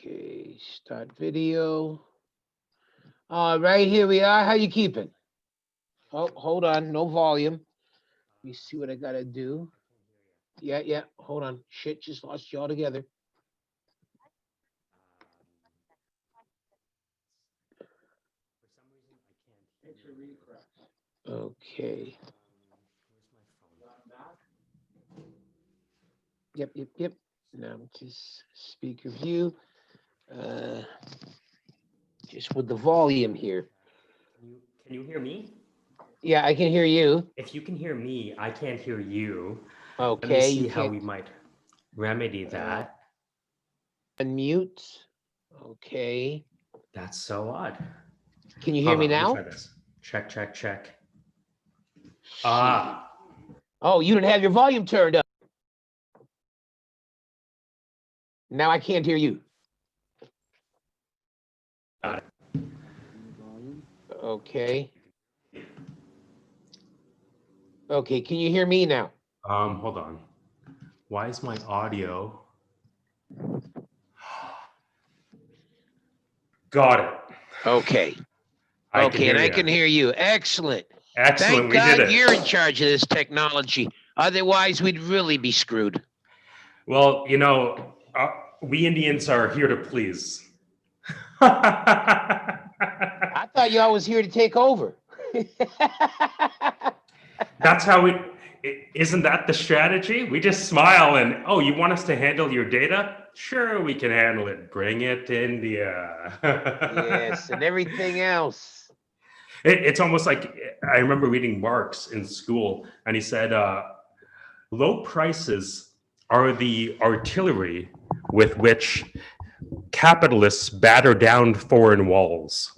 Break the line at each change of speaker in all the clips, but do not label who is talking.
Okay, start video. All right, here we are. How you keeping? Oh, hold on, no volume. Let me see what I gotta do. Yeah, yeah. Hold on. Shit, just lost you all together. Okay. Yep, yep, yep. Now just speaker view. Uh, just with the volume here.
Can you hear me?
Yeah, I can hear you.
If you can hear me, I can't hear you. Let me
Okay, you
see how
can't
we might remedy
uh,
that.
unmute. Okay.
That's so odd.
Can you hear
Hold
me
on, let me try
now?
this. Check, check, check.
Shit.
Ah,
Oh, you didn't have your volume turned up. Now I can't hear you.
got it.
Okay. Okay, can you hear me now?
Hold on. Why is my audio? Got it.
Okay.
I can
Okay,
hear
and I
you.
can hear you. Excellent.
Excellent,
Thank
we did
God
it.
you're in charge of this technology. Otherwise, we'd really be screwed.
Well, we Indians are here to please.
I thought y'all was here to take over.
That's how we. Isn't that the strategy? We just smile and, oh, you want us to handle your data? Sure, we can handle it. Bring it to India.
Yes, and everything else.
It's almost like I remember reading Marx in school, and he said, low prices are the artillery with which capitalists batter down foreign walls.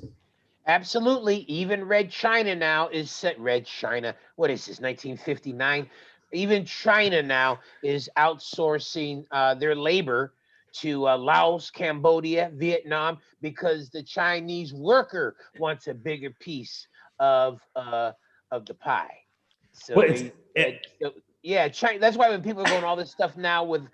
Absolutely. Even Red China now is set. Red China. What is this? 1959. Even China now is outsourcing their labor to Laos, Cambodia, Vietnam, because the Chinese worker wants a bigger piece of the pie. So
Well, it's
they,
it,
so, yeah, China. That's why when people are going all this stuff now with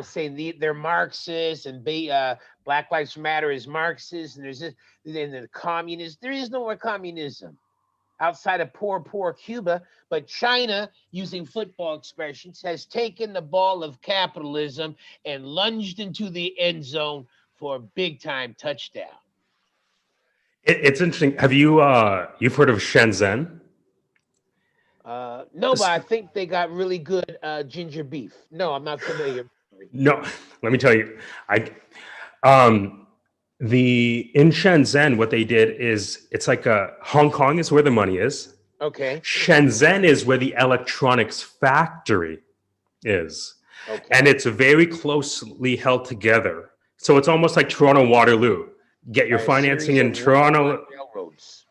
saying they're Marxists and Black Lives Matter is Marxist, and there's this, and the communist. There is no more communism outside of poor Cuba, but China, using football expressions, has taken the ball of capitalism and lunged into the end zone for a big time touchdown.
it's interesting. Have you've heard of Shenzhen?
No, but I think they got really good ginger beef. No, I'm not familiar.
No, let me tell you. I um the in Shenzhen, what they did is it's like Hong Kong is where the money is.
Okay,
Shenzhen is where the electronics factory is, and
okay.
it's very closely held together. So it's almost like Toronto Waterloo. Get your
By a
financing
series
in
of one
Toronto,
railroads.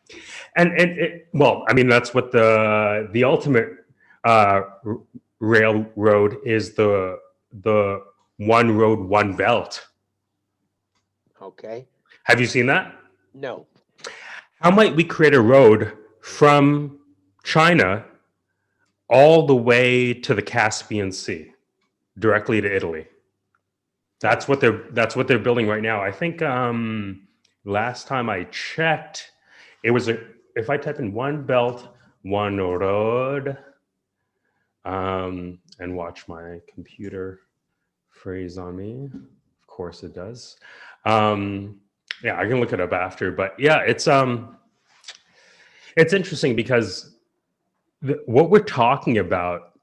well, I mean that's what the ultimate uh, railroad is, the one road, one belt.
Okay.
Have you seen that?
No.
How might we create a road from China all the way to the Caspian Sea, directly to Italy? That's what they're building right now. I think last time I checked, it was a if I type in one belt, one road, and watch my computer freeze on me. Of course it does. Um, yeah, I can look it up after, but yeah, it's interesting because what we're talking about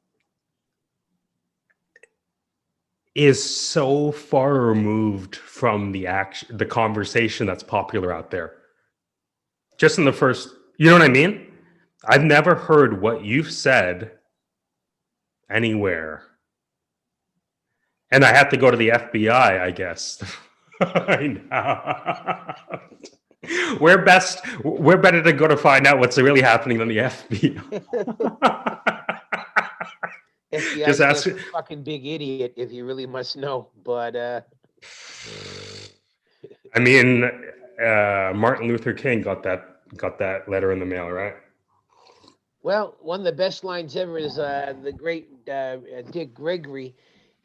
is so far removed from the conversation that's popular out there. Just in the first, you know what I mean? I've never heard what you've said anywhere, and I have to go to the FBI, I guess. I know. We're better to go to find out what's really happening than the FBI.
FBI
Just
stands
ask.
for fucking big idiot, if you really must know. But
I mean, Martin Luther King got that letter in the mail, right?
well, one of the best lines ever is the great Dick Gregory.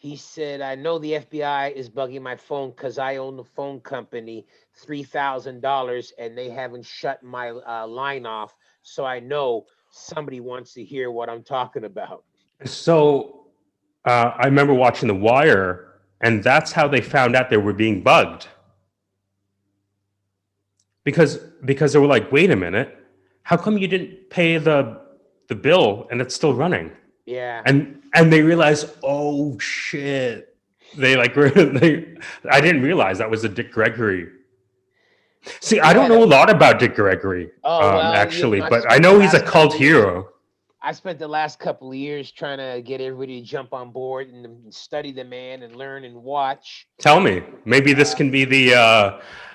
He said, I know the FBI is bugging my phone because I own the phone company, $3,000, and they haven't shut my line off. So I know somebody wants to hear what I'm talking about.
So I remember watching The Wire, and that's how they found out they were being bugged. Because they were like, wait a minute, how come you didn't pay the bill and it's still running?
Yeah.
And they realized, oh shit. They like they I didn't realize that was a Dick Gregory. See, I don't
Yeah.
know a lot about Dick Gregory,
Oh, well,
actually,
I
but I
spent the
know he's a
last
cult
couple of years.
hero.
I spent the last couple of years trying to get everybody to jump on board and study the man and learn and watch.
Tell me, maybe this
Uh,
can be the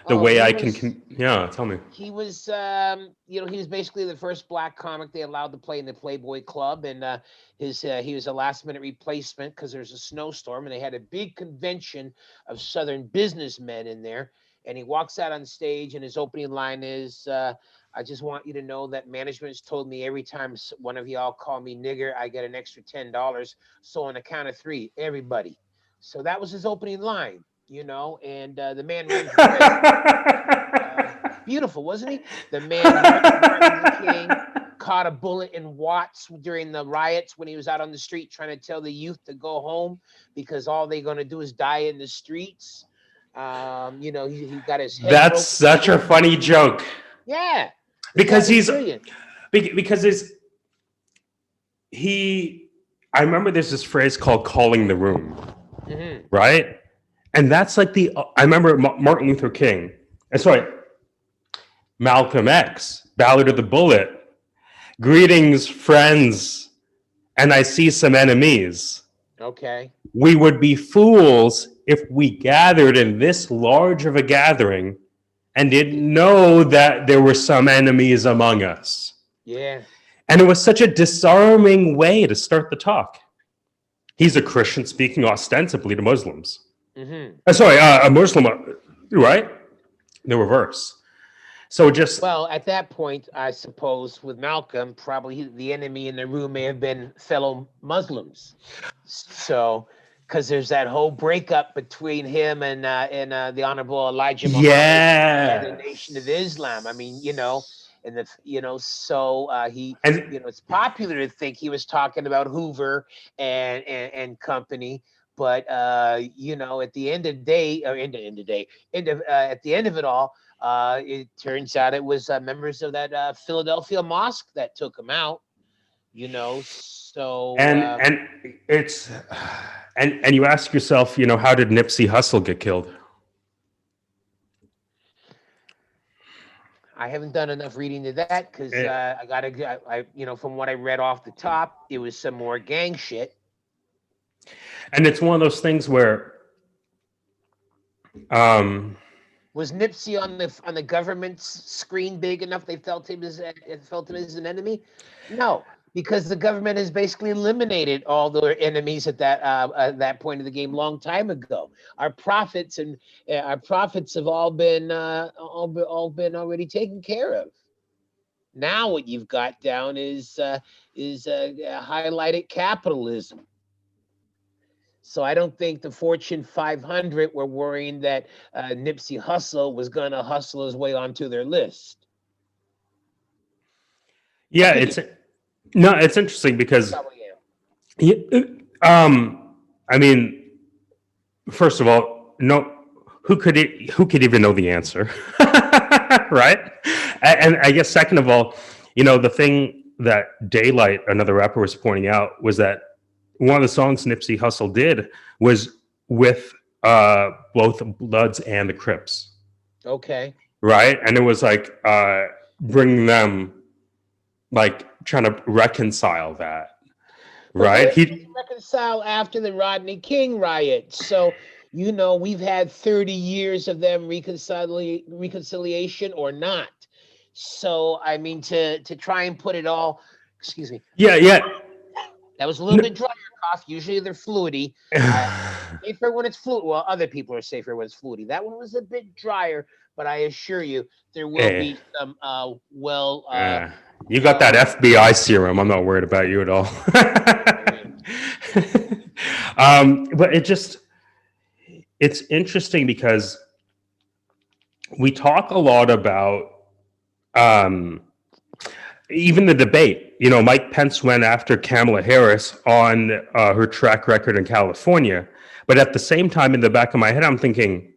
oh,
way I can. Yeah, tell me.
he was basically the first black comic they allowed to play in the Playboy Club, and he was a last minute replacement because there's a snowstorm, and they had a big convention of Southern businessmen in there, and he walks out on stage, and his opening line is. I just want you to know that management has told me every time one of y'all call me nigger, I get an extra $10. So on the count of three, everybody. So that was his opening line, and the man ran for president. Beautiful, wasn't he? The man Martin Luther King caught a bullet in Watts during the riots when he was out on the street trying to tell the youth to go home because all they're going to do is die in the streets. He got his head
That's
broken.
such a funny joke
Yeah, the guy
because
was
he's
brilliant.
because is he. I remember there's this phrase called "calling the room,"
Mm-hmm.
right? And that's like I remember Martin Luther King. Sorry, Malcolm X, Ballad of the Bullet. Greetings, friends, and I see some enemies.
Okay.
We would be fools if we gathered in this large of a gathering and didn't know that there were some enemies among us.
Yeah.
And it was such a disarming way to start the talk. He's a Christian speaking ostensibly to Muslims.
Mm-hmm.
A Muslim, right? The reverse. So just
Well, at that point, I suppose with Malcolm, probably the enemy in the room may have been fellow Muslims. So, because there's that whole breakup between him and the Honorable Elijah Muhammad and the Nation of
yes,
Islam. I mean, and he,
and
it's popular to think he was talking about Hoover and company. But at the end of the day, or at the end of it all, it turns out it was members of that Philadelphia mosque that took him out. So
and it's and you ask yourself, how did Nipsey Hussle get killed?
I haven't done enough reading to that because
Eh,
from what I read off the top, it was some more gang shit.
and it's one of those things where
Was Nipsey on the government's screen big enough they felt him as an enemy? No, because the government has basically eliminated all their enemies at that point of the game long time ago. Our profits have all been already taken care of. Now what you've got down is highlighted capitalism. So I don't think the Fortune 500 were worrying that Nipsey Hussle was going to hustle his way onto their list.
yeah,
Opinion.
it's interesting because
Probably am.
I mean, first of all, no, who could even know the answer, right? And I guess second of all, the thing that Daylight, another rapper, was pointing out was that one of the songs Nipsey Hussle did was with both the Bloods and the Crips,
Okay.
right? And it was like bringing them, like trying to reconcile that,
But
right?
they reconcile after the Rodney King riot. So, we've had 30 years of them reconciliation or not. So, I mean, to try and put it all, excuse me.
Yeah.
That was a little bit drier cough. Usually they're fluidy. Safer when it's fluid. Well, other people are safer when it's fluidy. That one was a bit drier, but I assure you there will be some
you got that FBI serum. I'm not worried about you at all. But it's interesting because we talk a lot about um, even the debate. You know, Mike Pence went after Kamala Harris on her track record in California. But at the same time, in the back of my head, I'm thinking,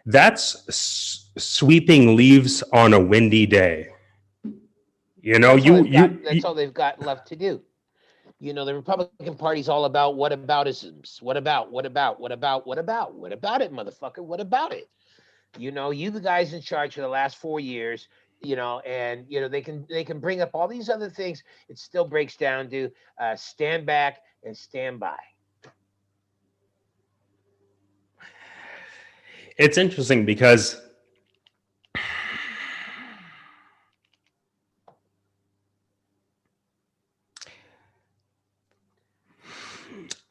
that's sweeping leaves on a windy day. You know,
that's all they've got left to do. You know, the Republican Party's all about whataboutisms. What about it, motherfucker? What about it? You know, you the guys in charge for the last 4 years, you know, and you know they can bring up all these other things. It still breaks down to stand back and stand by.
It's interesting because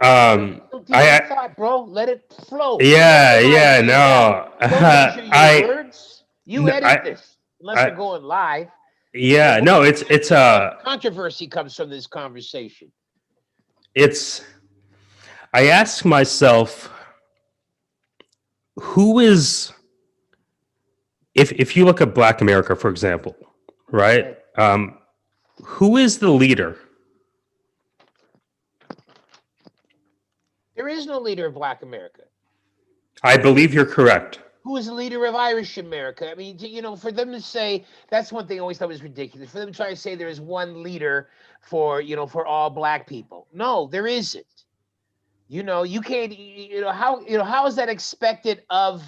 thought, bro. Let it flow.
Yeah, no.
Don't measure your words. You edit this, unless we're going live.
Yeah, no, it's
controversy comes from this conversation.
I ask myself, who is, if you look at Black America, for example, right? Who is the leader?
There is no leader of Black America.
I believe you're correct.
Who is the leader of Irish America? I mean, you know, for them to say, that's one thing I always thought was ridiculous. For them to try to say there is one leader for, you know, for all Black people. No, there isn't. You know, you can't. How is that expected of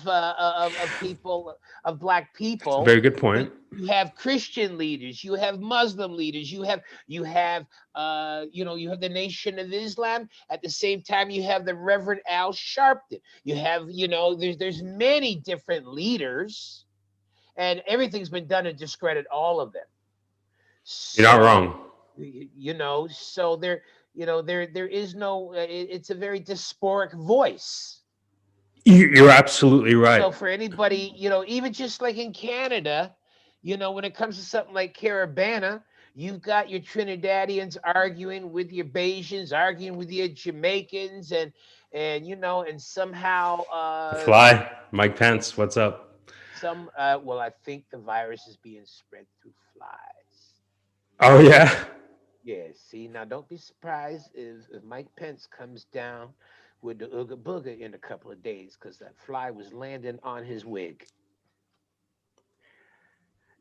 people, of Black people?
That's a very good point.
You have Christian leaders, you have Muslim leaders, you have you have the Nation of Islam. At the same time, you have the Reverend Al Sharpton. You have, you know, there's many different leaders, and everything's been done to discredit all of them.
You're not wrong.
You know, so there is no. It's a very diasporic voice.
You're absolutely right.
So for anybody, you know, even just like in Canada, you know, when it comes to something like Caribana, you've got your Trinidadians arguing with your Bajans, arguing with your Jamaicans, and you know, and somehow
Fly, Mike Pence, what's up?
Well, I think the virus is being spread through flies.
Oh yeah.
Yeah, see, now don't be surprised if Mike Pence comes down with the Ooga Booga in a couple of days, because that fly was landing on his wig.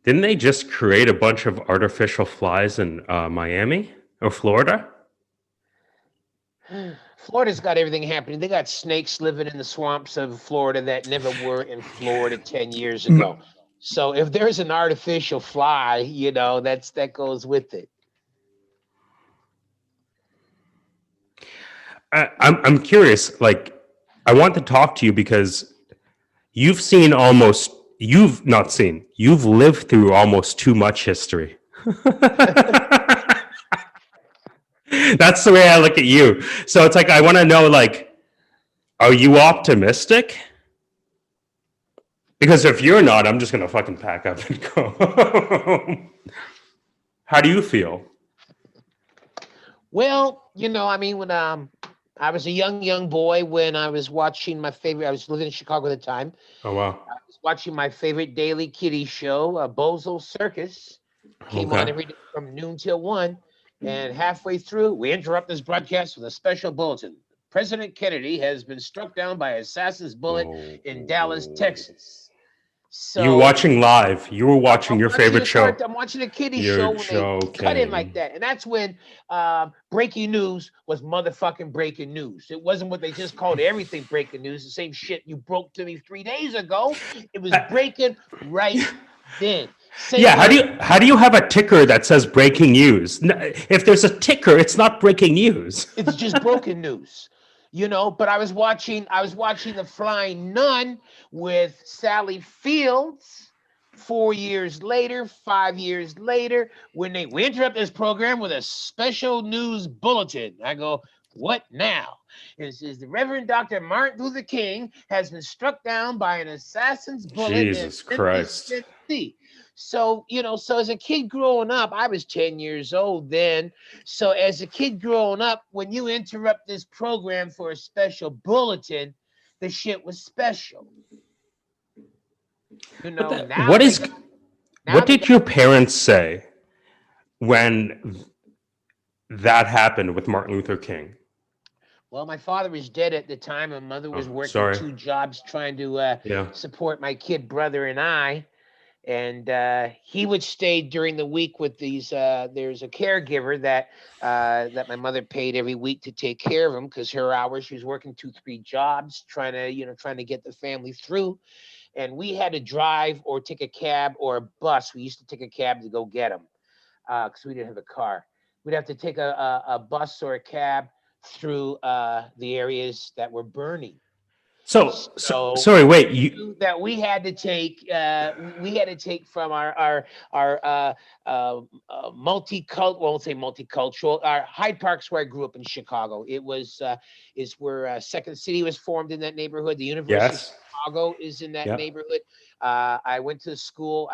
Didn't they just create a bunch of artificial flies in Miami or Florida?
Florida's got everything happening. They got snakes living in the swamps of Florida that never were in Florida 10 years ago. So if there's an artificial fly, you know, that goes with it.
I'm curious. Like, I want to talk to you because you've lived through almost too much history. That's the way I look at you. So it's like, I want to know, like, are you optimistic? Because if you're not, I'm just going to fucking pack up and go. How do you feel?
Well, you know, I mean, when I was a young boy when I was watching I was living in Chicago at the time.
Oh, wow.
I was watching my favorite daily kiddie show, Bozo Circus. Came on every day from noon till 1. And halfway through, we interrupt this broadcast with a special bulletin. President Kennedy has been struck down by assassin's bullet in Dallas, Texas. So
you're watching live. You were watching your favorite show.
I'm watching a kiddie show when they cut in like that. And that's when breaking news was motherfucking breaking news. It wasn't what they just called everything breaking news. The same shit you broke to me 3 days ago. It was breaking right then.
How do you have a ticker that says breaking news? If there's a ticker, it's not breaking news.
It's just broken news. You know, but I was watching The Flying Nun with Sally Fields 4 years later, 5 years later, when we interrupt this program with a special news bulletin. I go, what now? It says the Reverend Dr. Martin Luther King has been struck down by an assassin's bullet.
Jesus Christ.
Tennessee. So, so as a kid growing up, I was 10 years old then. So as a kid growing up, when you interrupt this program for a special bulletin, the shit was special.
But
Now they got now
what
they
did
got
your parents say when that happened with Martin Luther King?
well, my father was dead at the time. My mother
Oh,
was working
sorry.
two jobs trying to
Yeah.
support my kid brother and I. And he would stay during the week with these. There's a caregiver that my mother paid every week to take care of him because her hours she was working 2, 3 jobs, trying to get the family through. And we had to drive or take a cab or a bus. We used to take a cab to go get him because we didn't have a car. We'd have to take a bus or a cab through the areas that were burning. So
Sorry,
we
wait. You
knew that we had to take from our multicultural, well, I won't say multicultural, our Hyde Park's where I grew up in Chicago. It was is where Second City was formed in that neighborhood. The University of
yes.
Chicago is in that
Yep.
neighborhood. I went to school.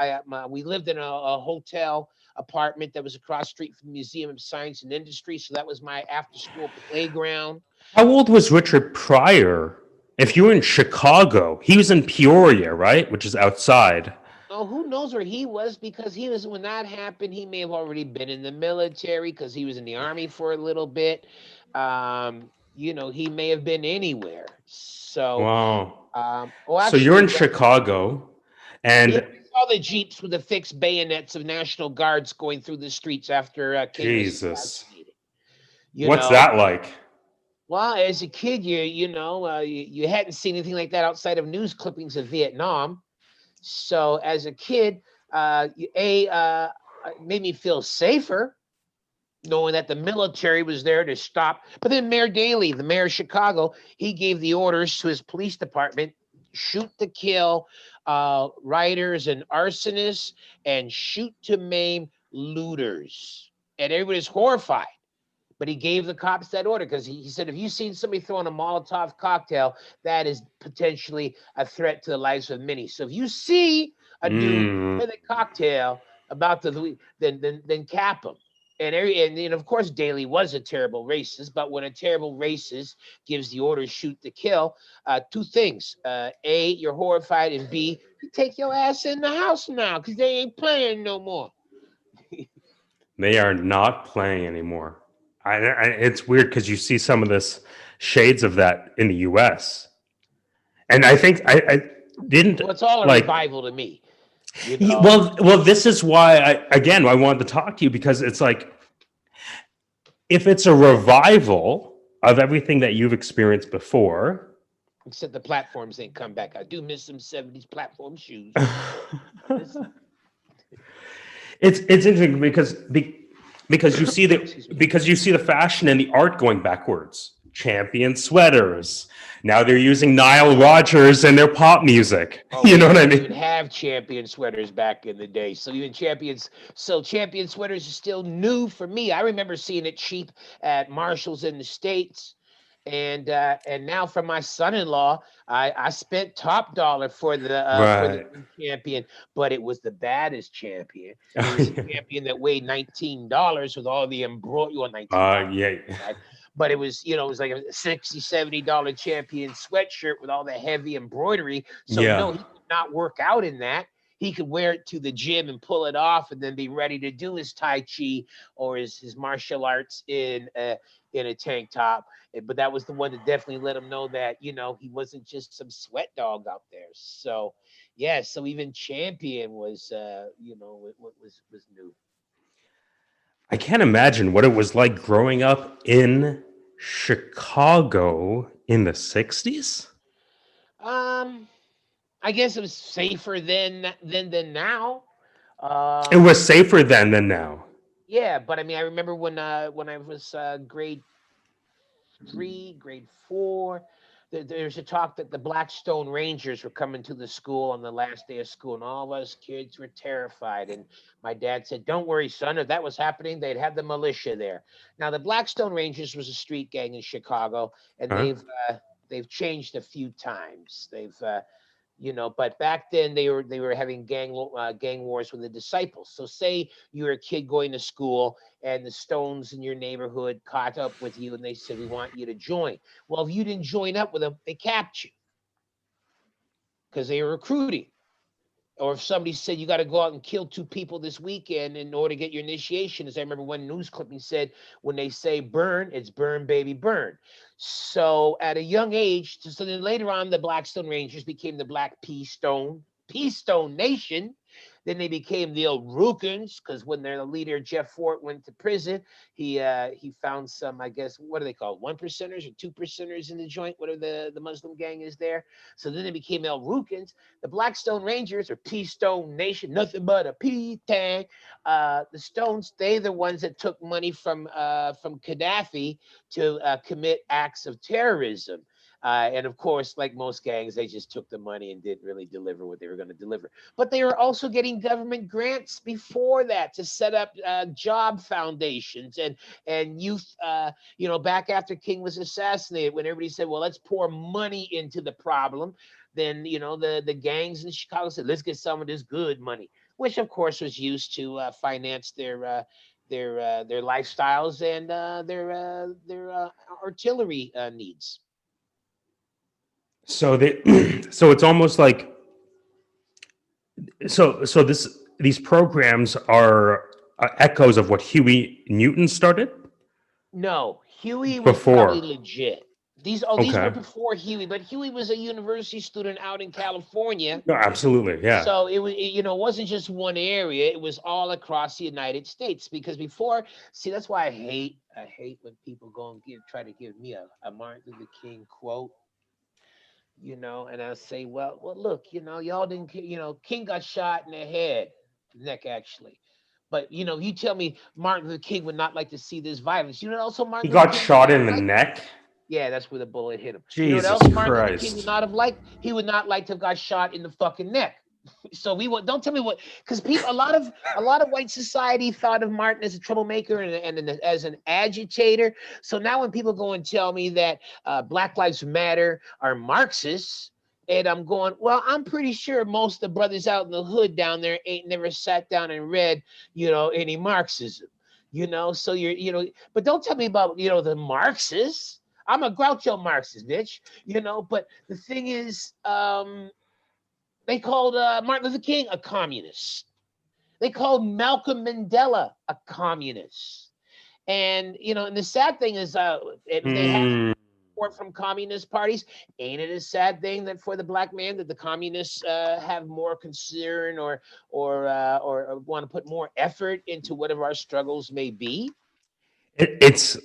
We lived in a hotel apartment that was across the street from the Museum of Science and Industry. So that was my after school playground.
How old was Richard Pryor? If you were in Chicago, he was in Peoria, right? Which is outside.
Oh, who knows where he was? Because he was when that happened. He may have already been in the military because he was in the army for a little bit. He may have been anywhere. So,
Wow.
oh,
So you're
actually,
in Chicago,
yeah,
and
I saw the jeeps with the fixed bayonets of National Guards going through the streets after King was
Jesus,
assassinated. You
what's
know,
that like?
well, as a kid, you hadn't seen anything like that outside of news clippings of Vietnam. So as a kid, it made me feel safer knowing that the military was there to stop. But then Mayor Daley, the mayor of Chicago, he gave the orders to his police department: shoot to kill rioters and arsonists, and shoot to maim looters. And everybody's horrified. But he gave the cops that order because he said, if you've seen somebody throwing a Molotov cocktail, that is potentially a threat to the lives of many. So if you see a dude
Mm,
with a cocktail about to, then cap him. And of course, Daley was a terrible racist. But when a terrible racist gives the order shoot to kill, two things: A, you're horrified, and B, you take your ass in the house now because they ain't playing no more.
they are not playing anymore. It's weird because you see some of this shades of that in the U.S. And I think I didn't
Well, it's all a
like.
revival to me. You know,
Well, this is why I wanted to talk to you because it's like if it's a revival of everything that you've experienced before.
except the platforms ain't come back. I do miss some 70s platform shoes. I miss them.
It's interesting because you see
Excuse me.
the fashion and the art going backwards. Champion sweaters. Now they're using Nile Rodgers and their pop music.
Oh,
You
we
know what I
didn't even
mean?
have champion sweaters back in the day. So champion sweaters is still new for me. I remember seeing it cheap at Marshalls in the States. And now for my son-in-law, I spent top dollar for the
Right.
new champion, but it was the baddest champion. It was a
Yeah.
champion that weighed $19 with all the embroidery. Well, $19.
Yeah.
Right? But it was like a $60, $70 champion sweatshirt with all the heavy embroidery. So no,
Yeah.
he could not work out in that. He could wear it to the gym and pull it off and then be ready to do his Tai Chi or his martial arts in a tank top. But that was the one that definitely let him know that, he wasn't just some sweat dog out there. So yeah, so even champion was was new.
I can't imagine what it was like growing up in Chicago in the 60s.
Um I guess it was safer than now.
It
Um,
was safer then than now.
yeah, but I mean, I remember when I was grade 3, grade 4. There's a talk that the Blackstone Rangers were coming to the school on the last day of school, and all of us kids were terrified. And my dad said, "Don't worry, son. If that was happening, they'd have the militia there." Now, the Blackstone Rangers was a street gang in Chicago, and
Huh?
they've changed a few times. But back then they were having gang wars with the disciples. So say you're a kid going to school and the Stones in your neighborhood caught up with you and they said, we want you to join. Well, if you didn't join up with them, they capped you because they were recruiting. Or if somebody said you got to go out and kill 2 people this weekend in order to get your initiation, as I remember one news clipping said, when they say burn, it's burn, baby, burn. So at a young age, so then later on, the Blackstone Rangers became the Black Peace Stone Nation. Then they became the Rukins because when their leader Jeff Fort went to prison, he found some, I guess, what are they called, 1%ers or 2%ers in the joint, whatever the Muslim gang is there. So then they became El Rukins. The Blackstone Rangers or Peace Stone Nation, nothing but a P-tang. The Stones, they the ones that took money from Gaddafi to commit acts of terrorism. And of course, like most gangs, they just took the money and didn't really deliver what they were going to deliver. But they were also getting government grants before that to set up job foundations and youth. Back after King was assassinated, when everybody said, "Well, let's pour money into the problem," then the gangs in Chicago said, "Let's get some of this good money," which of course was used to finance their lifestyles and their artillery needs.
So they, so it's almost like, so these programs are echoes of what Huey Newton started
No, Huey was probably
before.
legit. These were
Okay.
before Huey, but Huey was a university student out in California.
No, absolutely. Yeah.
So it wasn't just one area, it was all across the United States. Because before, see, that's why I hate when people go and try to give me a Martin Luther King quote, and I say, well, look, y'all didn't, King got shot in the head, neck actually. But you tell me Martin Luther King would not like to see this violence. You know what also
He
Martin Luther
got
King would
shot
not
in the
like?
neck.
Yeah, that's where the bullet hit him. You know what
Jesus
else Martin Luther King would
Christ.
not have liked? He would not like to have got shot in the fucking neck. So don't tell me what, because people, a lot of white society thought of Martin as a troublemaker and as an agitator. So now when people go and tell me that Black Lives Matter are Marxists, and I'm going, well, I'm pretty sure most of the brothers out in the hood down there ain't never sat down and read, any Marxism. So but don't tell me about, the Marxists. I'm a Groucho Marxist, bitch. But the thing is, they called Martin Luther King a communist. They called Malcolm Mandela a communist. And the sad thing is, if they have
Hmm.
support from communist parties, ain't it a sad thing that for the black man that the communists have more concern or want to put more effort into whatever our struggles may be?
It's,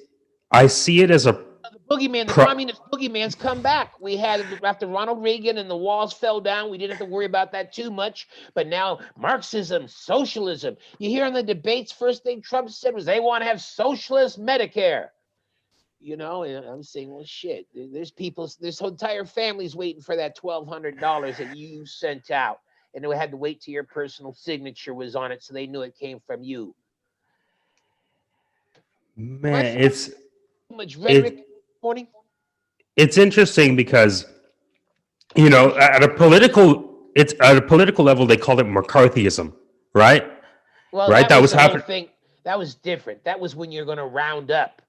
I see it as a
The boogeyman, the
pro.
communist boogeyman's come back. We had after Ronald Reagan and the walls fell down. We didn't have to worry about that too much. But now Marxism, socialism. You hear in the debates, first thing Trump said was they want to have socialist Medicare. And I'm saying, well, shit. There's entire families waiting for that $1,200 that you sent out, and they had to wait till your personal signature was on it, so they knew it came from you. My
Man,
fault. Too much rhetoric.
it
Morning.
it's interesting because, at a political level they called it McCarthyism, right?
Well,
Right,
that
that
was
was
the whole
happening.
thing. That was different. That was when you're going to round up.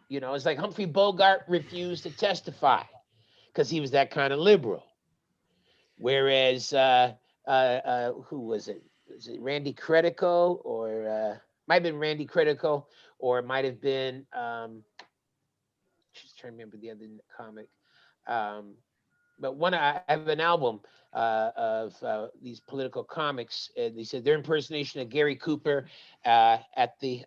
It's like Humphrey Bogart refused to testify because he was that kind of liberal. Whereas, who was it? Was it Randy Credico or might have been Randy Credico, or it might have been just trying to remember the other comic. Um, but I have an album of these political comics, and they said their impersonation of Gary Cooper at the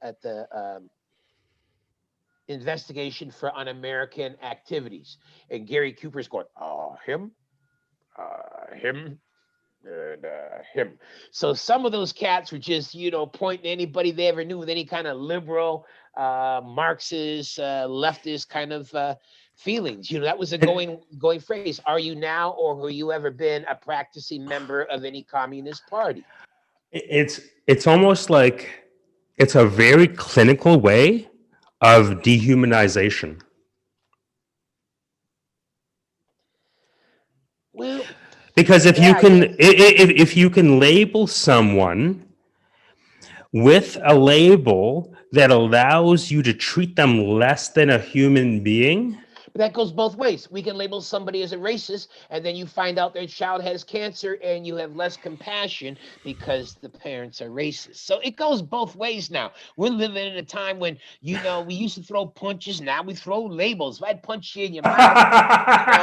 investigation for un-American activities, and Gary Cooper's going, him, and him. So some of those cats were just, pointing to anybody they ever knew with any kind of liberal, Marxist, leftist kind of feelings. That was a
It,
going phrase. Are you now, or have you ever been a practicing member of any communist party?
it's almost like it's a very clinical way of dehumanization.
Well,
Because if
yeah,
you
I
can,
guess.
if you can label someone with a label that allows you to treat them less than a human being.
But that goes both ways. We can label somebody as a racist, and then you find out their child has cancer, and you have less compassion because the parents are racist. So it goes both ways now. We're living in a time when, we used to throw punches, now we throw labels. If I'd punch you in your mouth,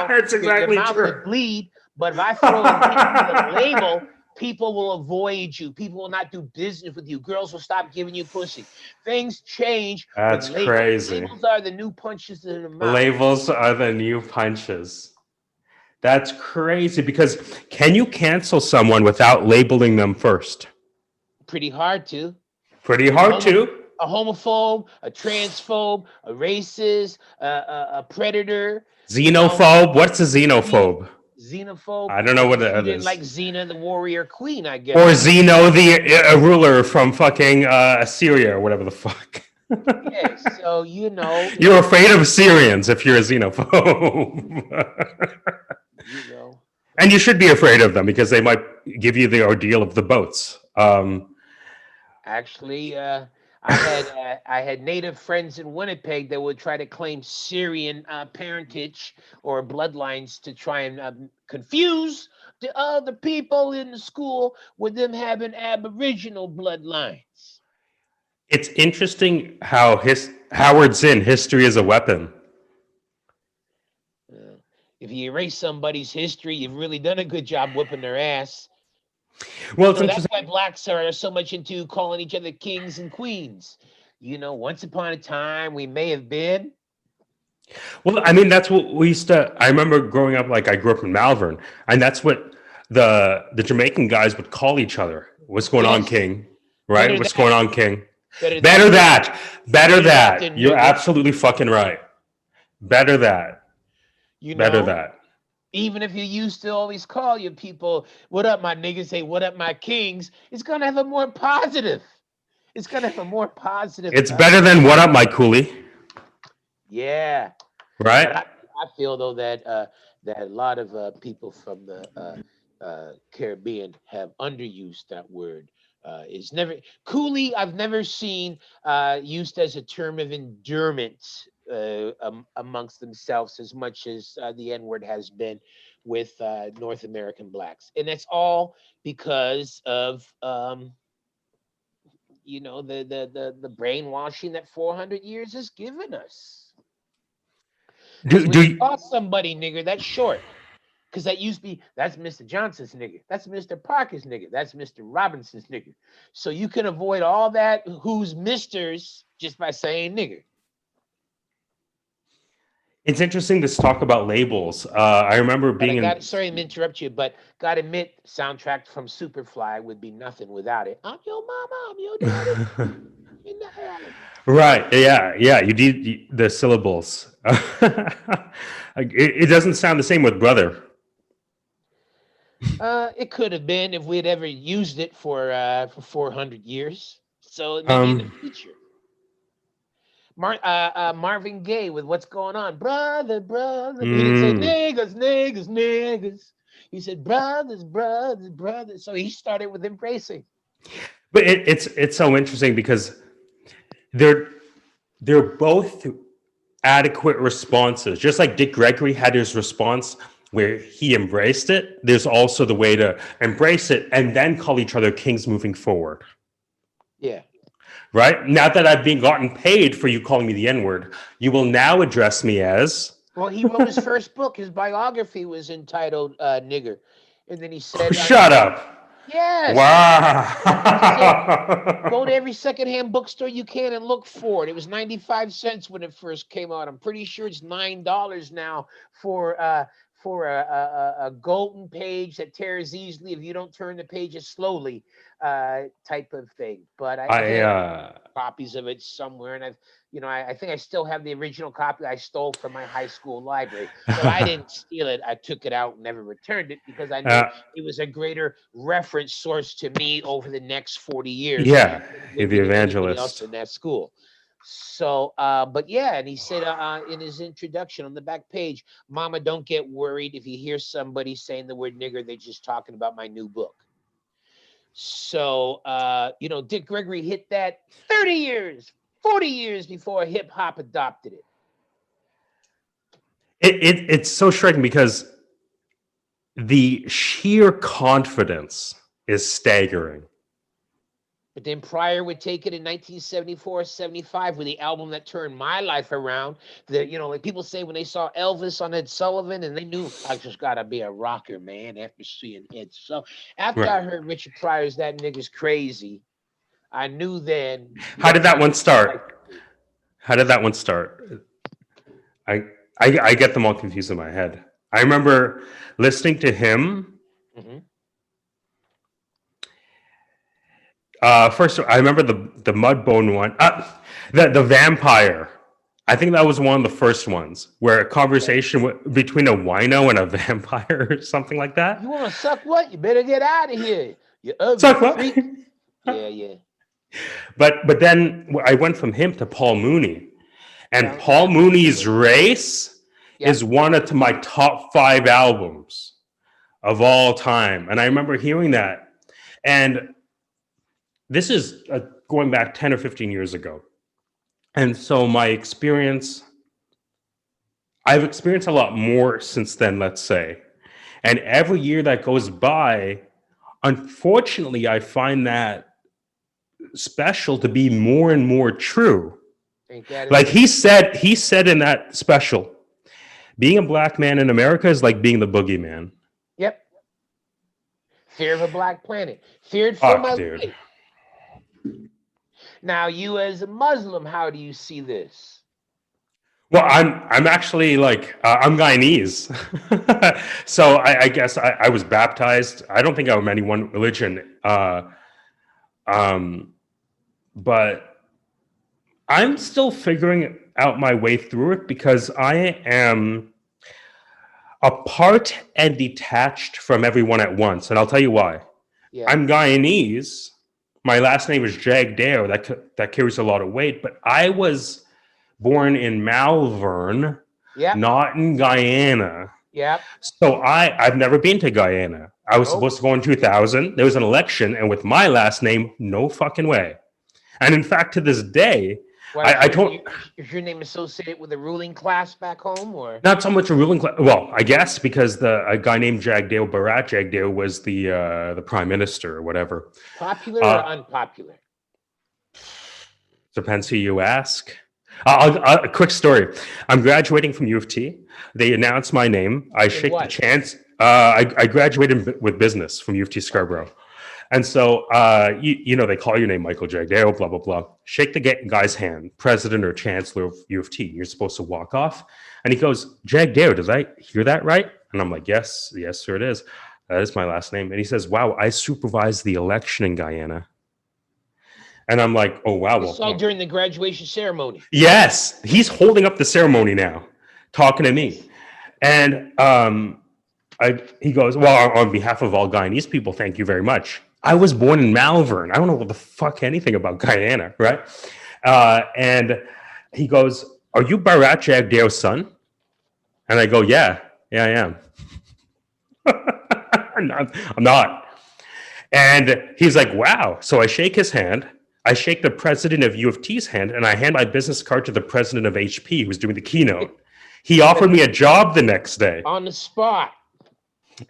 That's
your
exactly
mouth
true.
would bleed. But if I throw and hit you with a label, people will avoid you. People will not do business with you. Girls will stop giving you pussy. Things change with
That's
labels.
crazy.
Labels are the new punches in the mouth.
Labels are the new punches. That's crazy because can you cancel someone without labeling them first?
Pretty hard to.
Pretty
You're
hard to.
a homophobe, a transphobe, a racist, a predator. You know,
Xenophobe. What's a
Xen-
xenophobe?
xenophobe.
I don't know
I
what
guess you
that
didn't
is.
like Xena, the warrior queen. I
Or
guess you didn't.
Zeno, the ruler from fucking Assyria or whatever the fuck.
Yeah. So
You're afraid of Assyrians if you're a xenophobe.
you know.
And you should be afraid of them because they might give you the ordeal of the boats.
Actually, I had native friends in Winnipeg that would try to claim Syrian parentage or bloodlines to try and confuse the other people in the school with them having Aboriginal bloodlines.
It's interesting how Howard Zinn, history is a weapon.
Uh, if you erase somebody's history, you've really done a good job whipping their ass.
Well, it's
That's
interesting.
why blacks are so much into calling each other kings and queens. Once upon a time we may have been.
Well, I mean, that's what we used to. I remember growing up, like I grew up in Malvern, and that's what the Jamaican guys would call each other. What's going on,
Yes,
King? Right?
better
What's
that,
going on, King?
better that
Better
than
that. Better
better that
that.
than
You're
nigger.
absolutely fucking right. Better that.
You
Better
know,
that.
even if you used to always call your people, "What up, my niggas?" Say, "What up, my kings?" It's gonna have a more positive. It's gonna have a more positive.
It's better than what up, my coolie?
Yeah, but
Right?
I feel though that a lot of people from the Caribbean have underused that word. It's never coolie. I've never seen used as a term of endearment amongst themselves as much as the N word has been with North American blacks, and that's all because of the brainwashing that 400 years has given us. Because
Do
when
do
you
you,
call somebody nigger, that's short. Because that used to be, that's Mr. Johnson's nigger. That's Mr. Parker's nigger. That's Mr. Robinson's nigger. So you can avoid all that who's misters just by saying nigger.
it's interesting to talk about labels. I remember
But I
being
got
in.
sorry to interrupt you, but gotta admit, soundtrack from Superfly would be nothing without it. I'm your mama, I'm your daddy. In the alley.
Right. Yeah. Yeah. You need the syllables. It doesn't sound the same with brother.
It could have been if we'd ever used it for 400 years. So maybe in the
Um,
future. Marvin Gaye with "What's Going On," brother, brother. But he didn't say
mm.
niggas, niggas, niggas. He said brothers, brothers, brothers. So he started with embracing.
But it's so interesting because they're they're both adequate responses. Just like Dick Gregory had his response where he embraced it, there's also the way to embrace it and then call each other kings moving forward.
Yeah.
Right? Now that I've been gotten paid for you calling me the N-word, you will now address me as
Well, he wrote his first book. His biography was entitled "Nigger," and then he said,
shut up.
yes." He said, "Go to
Wow.
every secondhand bookstore you can and look for it." It was 95 cents when it first came out. I'm pretty sure it's $9 now for a golden page that tears easily if you don't turn the pages slowly, type of thing. But I
I
have copies of it somewhere, and I think I still have the original copy I stole from my high school library. Well, I didn't steal it. I took it out and never returned it because I knew
uh,
it was a greater reference source to me over the next 40 years
yeah,
than it
the
would be to anybody else
evangelist.
in that school. So, but yeah, and he said in his introduction on the back page, "Mama, don't get worried if you hear somebody saying the word nigger. They're just talking about my new book." So, Dick Gregory hit that 30 years, 40 years before hip hop adopted it.
It's so striking because the sheer confidence is staggering.
But then Pryor would take it in 1974, 75 with the album that turned my life around. Like people say when they saw Elvis on Ed Sullivan and they knew I just got to be a rocker, man, after seeing it. So after I
Right.
heard Richard Pryor's That Nigga's Crazy, I knew then.
How did that one start? How did that one start? I I get them all confused in my head. I remember listening to him.
Mhm.
First, I remember the Mudbone one. The vampire. I think that was one of the first ones where a conversation between a wino and a vampire or something like that.
You want to suck what? You better get out of here. You ugly
Suck what?
freak. Yeah.
But then I went from him to Paul Mooney, and
Yeah.
Paul Mooney's Race
Yeah.
is one of my top 5 albums of all time. And I remember hearing that, and this is going back 10 or 15 years ago. And so my experience, I've experienced a lot more since then, let's say. And every year that goes by, unfortunately, I find that special to be more and more true.
Ain't that
Like
it?
he said in that special, being a black man in America is like being the boogeyman.
Yep. Fear of a black planet. Feared for my
Fuck, dude.
life. Now, you as a Muslim, how do you see this?
Well, I'm actually like I'm Guyanese, so I guess I was baptized. I don't think I'm any one religion, but I'm still figuring out my way through it because I am apart and detached from everyone at once, and I'll tell you why.
Yeah.
I'm Guyanese. My last name is Jagdeo. That carries a lot of weight, but I was born in Malvern,
Yep.
not in Guyana.
Yep.
So I've never been to Guyana. I was
Nope.
supposed to go in 2000. There was an election, and with my last name, no fucking way. And in fact, to this day, I told.
Is your name associated with the ruling class back home, or
Not so much a ruling class. Well, I guess because a guy named Jagdeo, Bharat Jagdeo, was the prime minister or whatever.
popular or unpopular?
Depends who you ask. A quick story. I'm graduating from U of T. They announced my name. I shake the
what?
chance. I graduated with business from U of T Scarborough. And so, they call your name Michael Jagdeo, blah, blah, blah. Shake the guy's hand, president or chancellor of U of T. You're supposed to walk off. And he goes, Jagdeo, did I hear that right? And I'm like, yes, sir, it is. That is my last name. And he says, wow, I supervised the election in Guyana. And I'm like, oh, wow.
It's all during the graduation ceremony.
Yes, he's holding up the ceremony now, talking to me. And he goes, well, on behalf of all Guyanese people, thank you very much. I was born in Malvern. I don't know what the fuck anything about Guyana, right? And he goes, are you Bharat Jagdeo's son? And I go, yeah, I am. I'm not. And he's like, wow. So I shake his hand. I shake the president of U of T's hand, and I hand my business card to the president of HP, who was doing the keynote. He offered me a job the next day.
On the spot.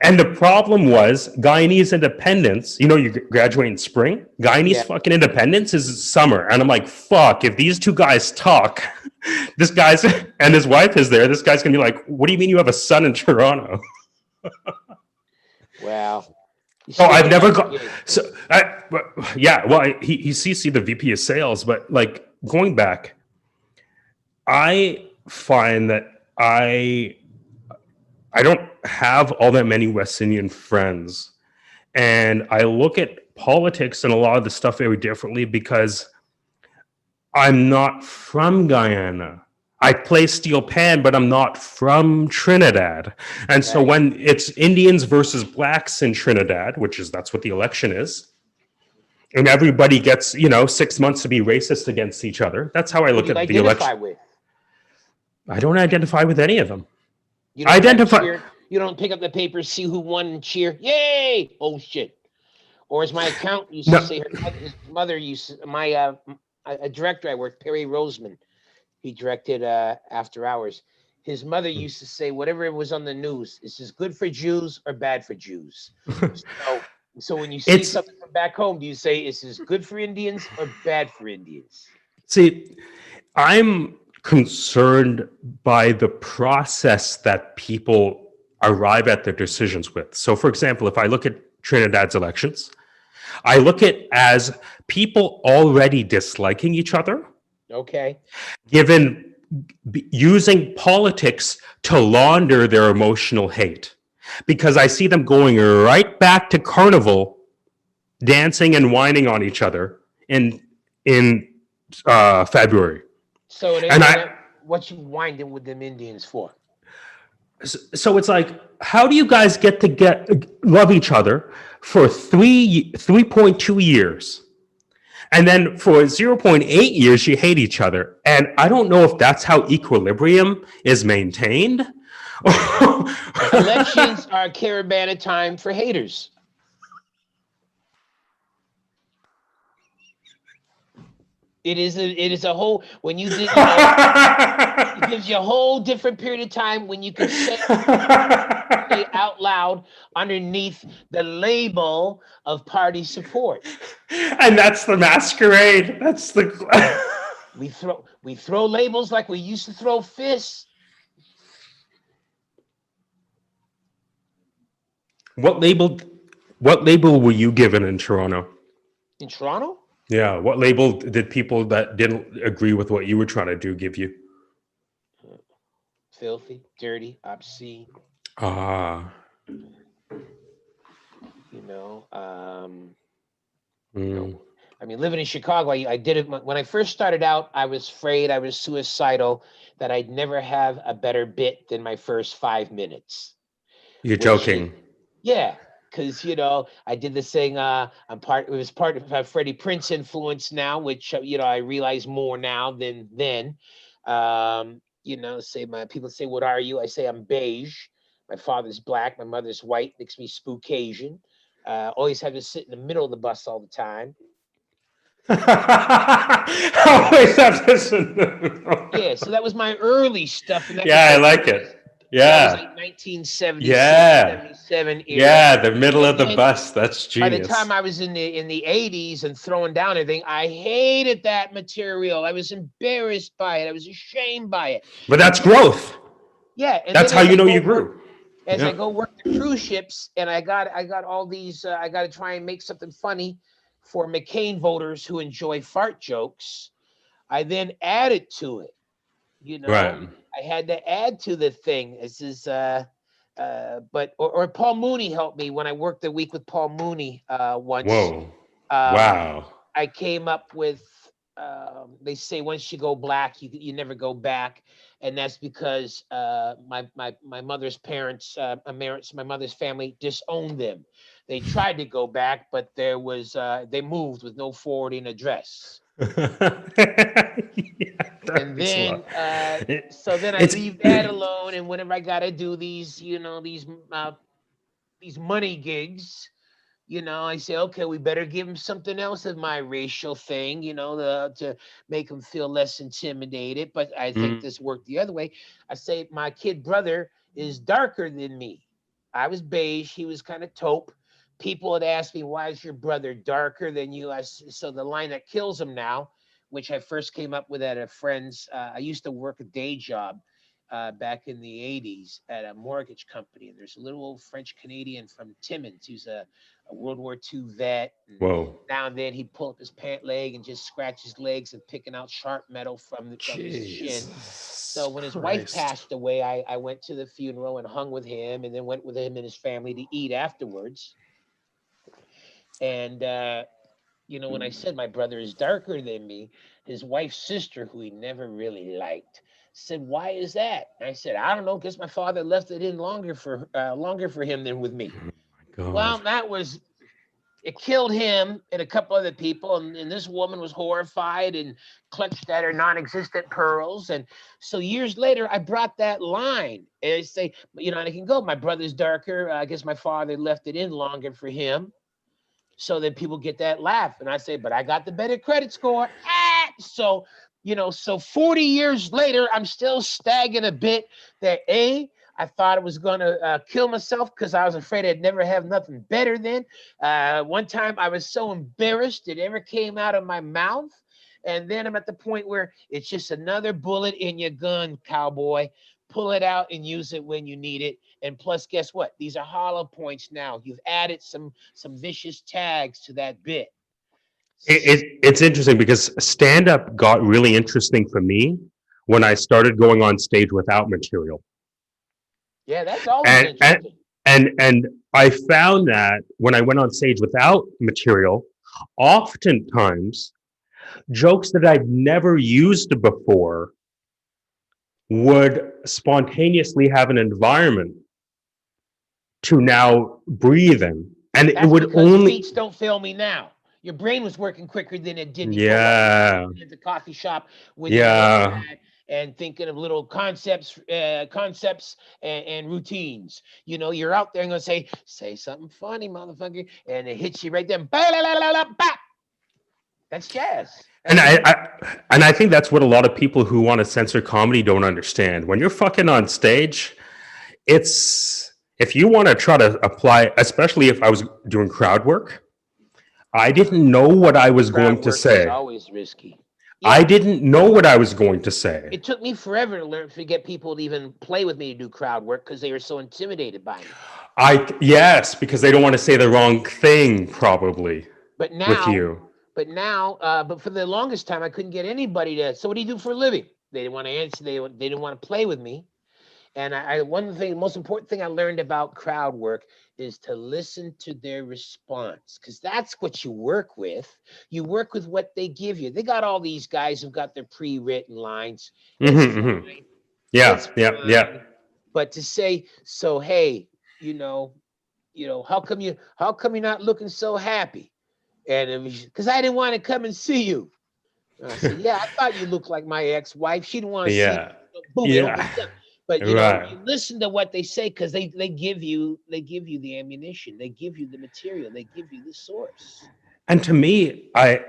And the problem was Guyanese independence. You know, you graduate in spring. Guyanese fucking independence is summer. And I'm like, fuck, if these two guys talk, this guy's, and his wife is there, this guy's going to be like, what do you mean you have a son in Toronto?
Wow.
So I've never gone. So he CC'd the VP of sales, but like going back, I find that I don't have all that many West Indian friends, and I look at politics and a lot of the stuff very differently because I'm not from Guyana. I play steel pan, but I'm not from Trinidad. And so when it's Indians versus blacks in Trinidad, that's what the election is, and everybody gets 6 months to be racist against each other. That's how I
Who do
look
you
at the
identify
election.
with?
I don't identify with any of them.
You
I
don't like
identify.
cheer. You don't pick up the paper, see who won, and cheer. Yay! Oh shit! Or as my accountant used to
No.
say, his mother used to, my a director I worked, Perry Roseman. He directed After Hours. His mother used to say, whatever was on the news, is this good for Jews or bad for Jews? So, so when you see
It's
something from back home, do you say, is this good for Indians or bad for Indians?
See, I'm concerned by the process that people arrive at their decisions with. So, for example, if I look at Trinidad's elections, I look at as people already disliking each other,
Okay.
given using politics to launder their emotional hate. Because I see them going right back to carnival, dancing and whining on each other in February.
So
And I
what you winding with them Indians for?
so it's like, how do you guys get love each other for 3.2 years, and then for 0.8 years you hate each other? And I don't know if that's how equilibrium is maintained.
Elections are a caravan of time for haters. It is a whole when you did it gives you a whole different period of time when you can say out loud underneath the label of party support.
And that's the masquerade. That's the
We throw labels like we used to throw fists.
what label what label were you given in Toronto?
In Toronto?
Yeah, what label did people that didn't agree with what you were trying to do give you?
Filthy, dirty, obscene.
Ah.
You know,
Mm.
I mean, living in Chicago, I did it when I first started out. I was afraid, I was suicidal, that I'd never have a better bit than my first 5 minutes.
You're
Which,
joking.
yeah, because I did this thing. It was part of Freddie Prince influence now, which I realize more now than then. Say my people say, "What are you?" I say, "I'm beige." My father's black, my mother's white. Makes me spook Asian. Always have to sit in the middle of the bus all the time.
Always have this.
Yeah, so that was my early stuff, and that was
Yeah, I
like
like it.
that was like
Yeah.
1976,
Yeah.
77 era.
Yeah, the middle
And
of the
then
bus. That's
by the time
genius.
I was in the 80s and throwing down everything, I hated that material. I was embarrassed by it. I was ashamed by it.
But
And
that's
then
growth.
and
That's
then
how you know you grew.
as I
Yeah.
go work the cruise ships, and I got all these. I got to try and make something funny for McCain voters who enjoy fart jokes. I then added to it. You know,
Right.
I had to add to the thing. This is but or Paul Mooney helped me when I worked a week with Paul Mooney once.
Whoa.
Um,
Wow.
I came up with they say once you go black, you never go back, and that's because my mother's parents, my mother's family disowned them. They tried to go back, but they moved with no forwarding address.
Yeah, that
And
makes a
then
lot.
so then I
It's
leave that alone, and whenever I gotta do these money gigs, I say, okay, we better give him something else of my racial thing, to make him feel less intimidated. But I think
Mm.
this worked the other way. I say my kid brother is darker than me. I was beige, he was kind of taupe. People had asked me, why is your brother darker than you? So the line that kills him now, which I first came up with at a friend's, I used to work a day job back in the 80s at a mortgage company. And there's a little old French Canadian from Timmins who's a World War II vet. And
Whoa.
now and then he'd pull up his pant leg and just scratch his legs and picking out sharp metal from his shin. So
Jesus
when his wife
Christ.
passed away, I went to the funeral and hung with him, and then went with him and his family to eat afterwards. And when I said my brother is darker than me, his wife's sister, who he never really liked, said, "Why is that?" And I said, "I don't know. Guess my father left it in longer for him than with me."
Oh my God.
Well, that was It killed him and a couple other people, and this woman was horrified and clutched at her non-existent pearls. And so years later, I brought that line, and I say, and I can go. My brother's darker. I guess my father left it in longer for him, so that people get that laugh. And I say, but I got the better credit score. So, so 40 years later, I'm still staggering a bit that I thought I was going to kill myself because I was afraid I'd never have nothing better then. One time I was so embarrassed it ever came out of my mouth. And then I'm at the point where it's just another bullet in your gun, cowboy. Pull it out and use it when you need it. And plus, guess what? These are hollow points now. You've added some vicious tags to that bit.
It's interesting because stand up got really interesting for me when I started going on stage without material.
Yeah, that's always
And
interesting.
and I found that when I went on stage without material, oftentimes jokes that I've never used before would spontaneously have an environment to now breathe in. And it
That's
would
because
only,
speech don't fail me now. Your brain was working quicker than it did before.
yeah,
At the coffee shop with your
yeah.
notepad and thinking of little concepts and routines. You're out there and gonna say something funny, motherfucker, and it hits you right there. That's jazz.
And I think that's what a lot of people who want to censor comedy don't understand. When you're fucking on stage, it's if you want to try to apply, especially if I was doing crowd work, I didn't know what I was
Crowd
going to
work is
say.
always risky.
I
Yeah,
didn't know what I was going to say.
it took me forever to learn to get people to even play with me to do crowd work because they were so intimidated by me.
Yes, because they don't want to say the wrong thing, probably
But
with
now,
you.
but for the longest time, I couldn't get anybody to. So what do you do for a living? They didn't want to answer. They didn't want to play with me. And one thing, the most important thing I learned about crowd work is to listen to their response, because that's what you work with. You work with what they give you. They got all these guys who've got their pre-written lines. It's
Hmm, hmm.
fine.
Yeah,
It's
yeah, yeah.
fine. But to say, so hey, how come you're not looking so happy? And because I didn't want to come and see you. And I said, yeah, I thought you looked like my ex-wife. She didn't want to see
Yeah,
me. Boom, it
yeah.
opens up. But
Right.
you listen to what they say because they give you the ammunition, they give you the material, they give you the source.
And to me, I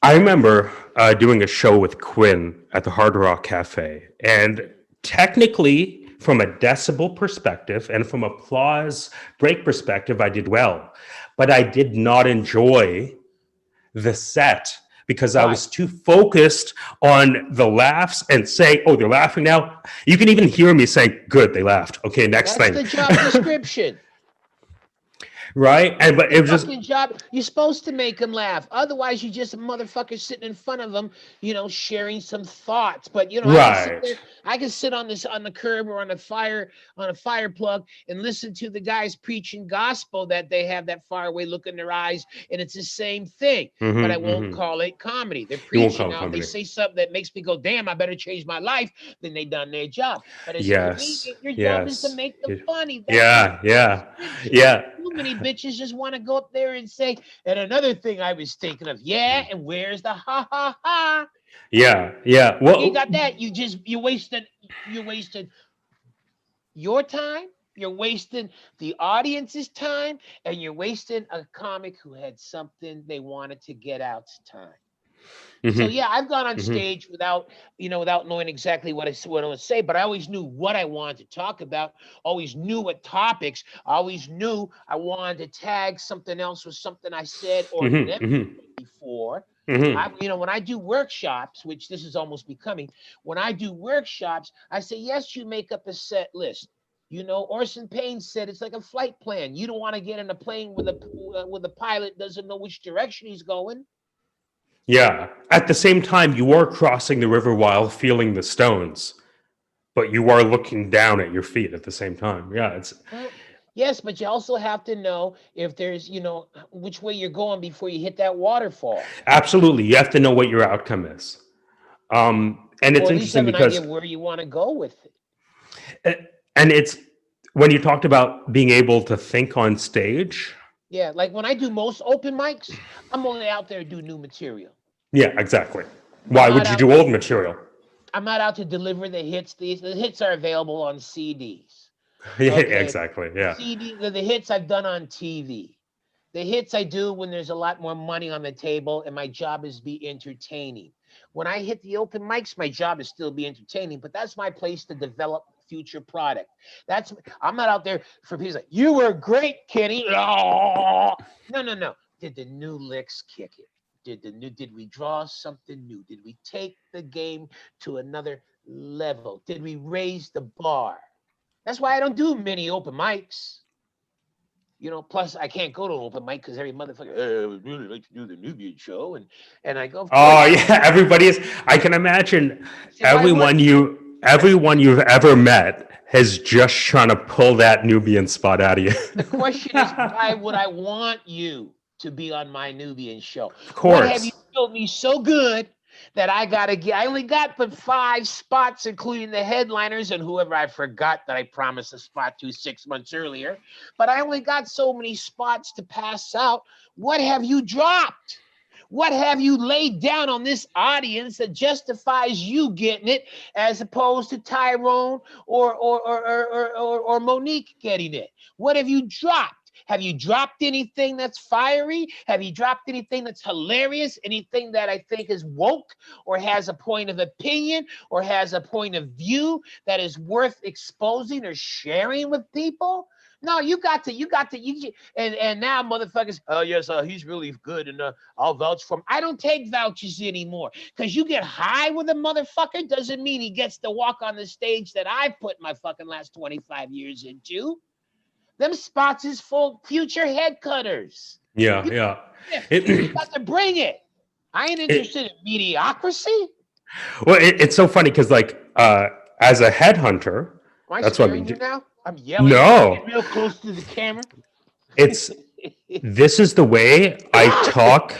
remember doing a show with Quinn at the Hard Rock Cafe, and technically, from a decibel perspective and from applause break perspective, I did well, but I did not enjoy the set because I
Why?
was too focused on the laughs and saying, "Oh, they're laughing now." You can even hear me saying, "Good, they laughed. Okay, next
That's
thing."
the job description.
Right? And
That's
but
the
it was just
fucking job. You're supposed to make them laugh. Otherwise, you're just a motherfucker sitting in front of them, sharing some thoughts. But I can sit
right.
there. I can sit on the curb or on a fire plug and listen to the guys preaching gospel that they have that faraway look in their eyes, and it's the same thing. But I
Mm-hmm,
won't
mm-hmm.
call it comedy. They're
You won't
preaching.
call it
Now, if they
comedy.
say something that makes me go, "Damn, I better change my life," then they done their job. But as a
Yes.
comedian, your job is to
Yes.
make them funny. That's the
Yeah. Yeah.
description.
Yeah.
Too many bitches just want to go up there and say. And another thing I was thinking of, yeah, and where's the ha ha ha?
Yeah. Yeah.
You ain't
Well,
got that. You wasted your time. You're wasting the audience's time, and you're wasting a comic who had something they wanted to get out's time. So
mm-hmm,
yeah, I've gone on
mm-hmm.
stage without knowing exactly what I want to say, but I always knew what I wanted to talk about. Always knew what topics. I always knew I wanted to tag something else with something I said or
Mm-hmm,
never
mm-hmm,
said before.
mm-hmm.
When I do workshops, which this is almost becoming, when I do workshops, I say yes, you make up a set list. Orson Payne said it's like a flight plan. You don't want to get in a plane with a pilot doesn't know which direction he's going.
Yeah. At the same time, you are crossing the river while feeling the stones, but you are looking down at your feet at the same time. Yeah. It's
Well, yes, but you also have to know if there's, which way you're going before you hit that waterfall,
absolutely, you have to know what your outcome is. And
or
it's
at least
interesting
have an idea
because,
of where you want to go with it.
and it's when you talked about being able to think on stage.
Yeah, like when I do most open mics, I'm only out there to do new material.
Yeah, exactly.
I'm
Why
not
would you
out.
do old material?
I'm not out to deliver the hits. The hits are available on CDs.
Yeah,
Okay,
exactly. Yeah.
the hits I've done on TV. The hits I do when there's a lot more money on the table and my job is be entertaining. When I hit the open mics, my job is still be entertaining, but that's my place to develop future product. That's I'm not out there for people like you were great, Kenny. No, no, no. Did the new licks kick it? Did we draw something new? Did we take the game to another level? Did we raise the bar? That's why I don't do many open mics. Plus I can't go to an open mic because every motherfucker, I would really like to do the Nubian show, and I go, of
Oh
course you
yeah, everybody is. I can imagine
say why would
everyone you've ever met is just trying to pull that Nubian spot out of you.
the question is why would I want you to be on my Nubian show?
Of
What have you
course.
showed me so good that I gotta get? I only got but 5 spots, including the headliners and whoever I forgot that I promised a spot to 6 months earlier. But I only got so many spots to pass out. What have you dropped? What have you laid down on this audience that justifies you getting it as opposed to Tyrone or Monique getting it? What have you dropped? Have you dropped anything that's fiery? Have you dropped anything that's hilarious? Anything that I think is woke or has a point of opinion or has a point of view that is worth exposing or sharing with people? No, and now motherfuckers, oh yes, he's really good and I'll vouch for him. I don't take vouches anymore because you get high with a motherfucker doesn't mean he gets to walk on the stage that I've put my fucking last 25 years into. Them spots is full future head cutters.
Yeah,
You,
yeah.
you
It,
got to bring it. I ain't
it
interested in mediocrity.
well, it's so funny because as a headhunter,
Am I
that's what we
scaring you
do.
now? I'm yelling. Get
No,
real close to the camera.
it's this is the way I talk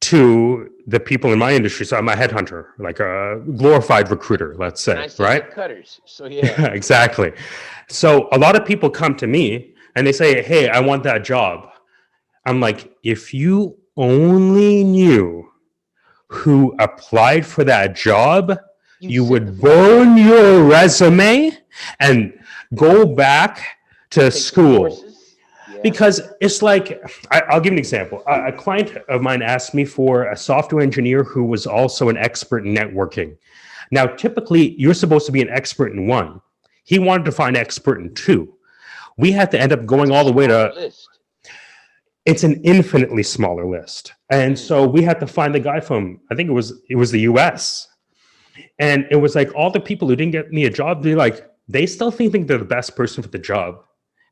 to the people in my industry. So I'm a headhunter, like a glorified recruiter, let's
And
say,
I said
right?
head cutters. So yeah.
Exactly. So a lot of people come to me and they say, "Hey, I want that job." I'm like, if you only knew who applied for that job,
You'd
you
sit the
would
fuck down.
burn your resume and go back to
Take some
school.
courses. Yeah.
Because it's like, I'll give an example. A client of mine asked me for a software engineer who was also an expert in networking. Now, typically, you're supposed to be an expert in one. He wanted to find expert in two. We had to end up
It's
going
a
all the way
smaller
to,
list.
it's an infinitely smaller list. And
Mm.
so we had to find the guy from, I think it was the US. And it was like all the people who didn't get me a job, they still think they're the best person for the job.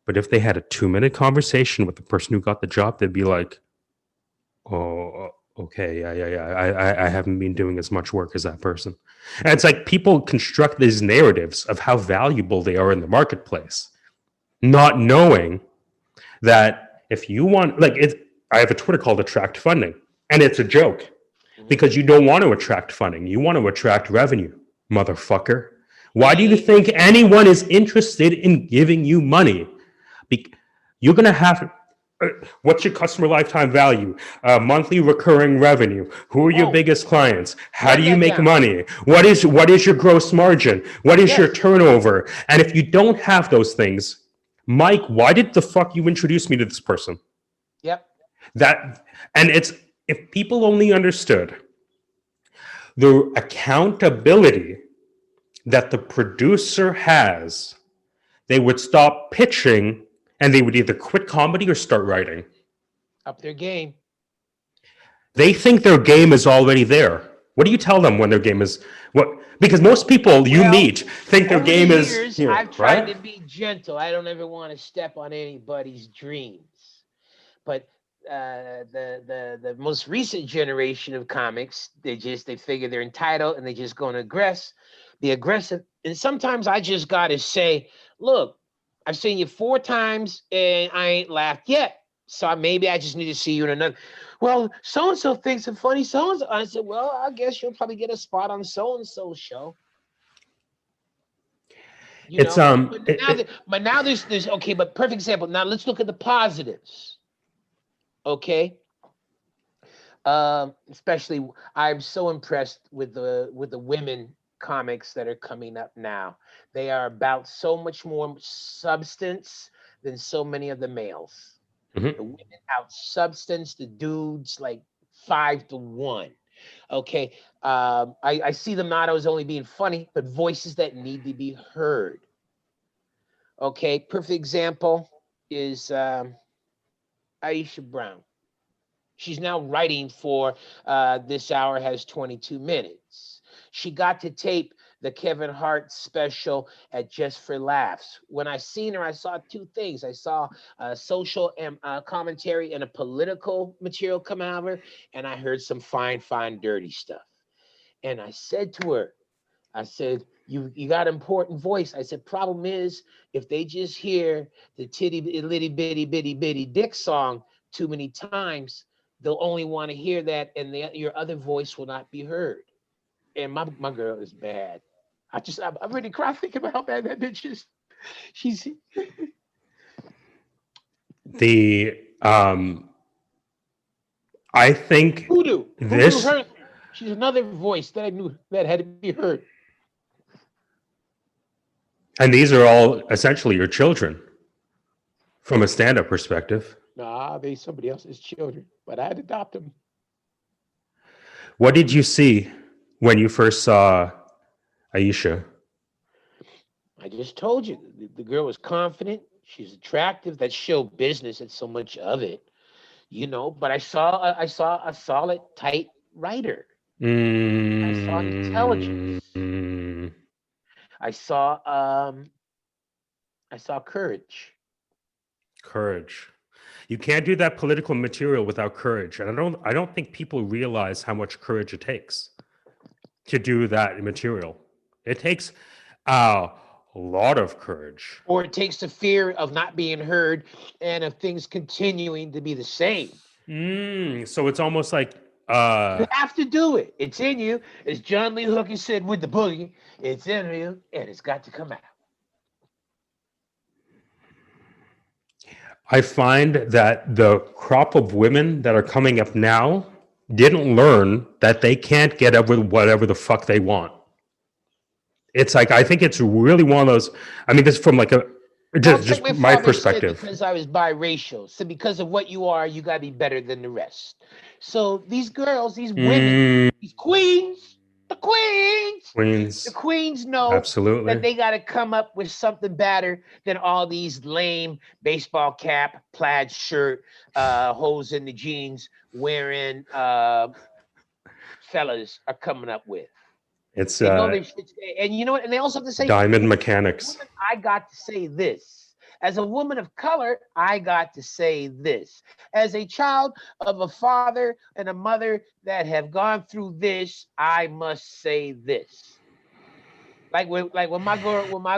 But if they had a 2-minute conversation with the person who got the job, they'd be like, "Oh, okay, yeah. I haven't been doing as much work as that person." And it's like people construct these narratives of how valuable they are in the marketplace, not knowing that if you want, like, I have a Twitter called Attract Funding, and it's a joke
Mhm.
because you don't want to attract funding, you want to attract revenue, motherfucker. Why do you
We
think anyone is interested in giving you money? You're going to have what's your customer lifetime value, monthly recurring revenue, who are your
oh,
biggest clients, how do
run
you
that
make
down.
money, what is your gross margin, what is your
Yes.
turnover? And if you don't have those things, Mike, why did the fuck you introduce me to this person?
Yep.
That and it's if people only understood the accountability that the producer has, they would stop pitching and they would either quit comedy or start writing.
Up their game.
They think their game is already there. What do you tell them when their game is what? Because most people you
Well,
meet think their
over the
game is
years,
here,
I've tried
right?
to be gentle. I don't ever want to step on anybody's dreams. But the most recent generation of comics, they figure they're entitled and they just going to be aggressive. And sometimes I just gotta say, look, I've seen you 4 times and I ain't laughed yet. So maybe I just need to see you in another. Well, so and so thinks I'm funny. So and so. I said, well, I guess you'll probably get a spot on so and so show.
It's
But now there's okay. But perfect example. Now let's look at the positives. Okay. Especially, I'm so impressed with the women comics that are coming up now. They are about so much more substance than so many of the males.
Mhm.
The women out substance the dudes like 5 to 1. Okay. I see them not as only being funny, but voices that need to be heard. Okay. Perfect example is Aisha Brown. She's now writing for This Hour Has 22 Minutes. She got to tape the Kevin Hart special at Just for Laughs. When I seen her, I saw two things. I saw social commentary and a political material come out of her, and I heard some fine, fine, dirty stuff. And I said to her, I said, you got an important voice. I said, problem is, if they just hear the titty litty bitty bitty bitty dick song too many times, they'll only want to hear that, and your other voice will not be heard. And my girl is bad. I'm really cry thinking about how bad that bitch is. She's
The I think
voodoo. Voodoo
this
her. She's another voice that I knew that had to be heard.
and these are all essentially your children from a stand-up perspective.
Nah, they somebody else's children, but I'd adopt them.
What did you see when you first saw Aisha?
I just told you the girl was confident. She's attractive. That's show business. It's so much of it, But I saw a solid, tight writer. I saw intelligence.
Mm,
I saw I saw courage.
courage. You can't do that political material without courage, and I don't think people realize how much courage it takes to do that material. It takes a lot of courage.
Or it takes the fear of not being heard and of things continuing to be the same.
So it's almost like
You have to do it. It's in you. As John Lee Hooker said with the boogie, it's in you and it's got to come out.
I find that the crop of women that are coming up now didn't learn that they can't get up with whatever the fuck they want. It's like I think it's really one of those. I mean, this is from like a
Well, it's like
just
my
my
father said,
perspective.
because I was biracial. So because of what you are, you gotta be better than the rest. So these girls, these women,
Mm,
these queens, the queens, the
Queens,
queens know that
absolutely.
they gotta come up with something better than all these lame baseball cap, plaid shirt, holes in the jeans wearing fellas are coming up with.
It's
They know their shit's, and you know what? And they also have to say,
diamond
as a
mechanics.
woman, I got to say this. As a woman of color, I got to say this. As a child of a father and a mother that have gone through this, I must say this. Like when my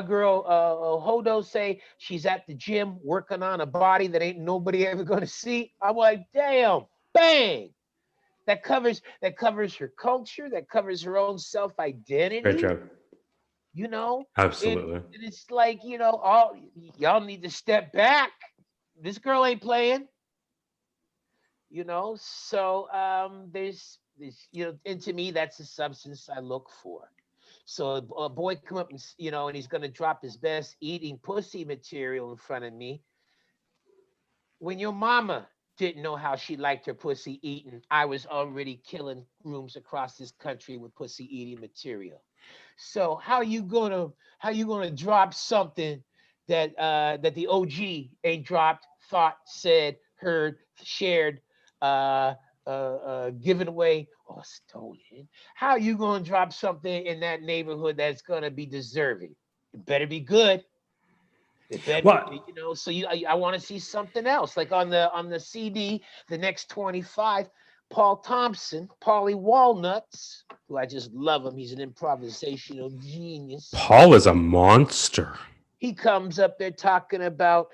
girl Hodo say she's at the gym working on a body that ain't nobody ever gonna see. I'm like, damn, bang. That covers her culture, that covers her own self
Great
identity,
job.
you know and,
Absolutely.
and it's like, all y'all need to step back. This girl ain't playing, so there's this, and to me that's the substance I look for. So a boy come up and he's going to drop his best eating pussy material in front of me. When your mama didn't know how she liked her pussy eaten, I was already killing rooms across this country with pussy eating material. So how you gonna drop something that the OG ain't dropped, thought, said, heard, shared, given away, or stolen? How you gonna drop something in that neighborhood that's gonna be deserving? It better be good. It better,
Well,
So I want to see something else, like on the CD, the next 25. Paul Thompson, Paulie Walnuts, who I just love him. He's an improvisational genius.
Paul is a monster.
He comes up there talking about,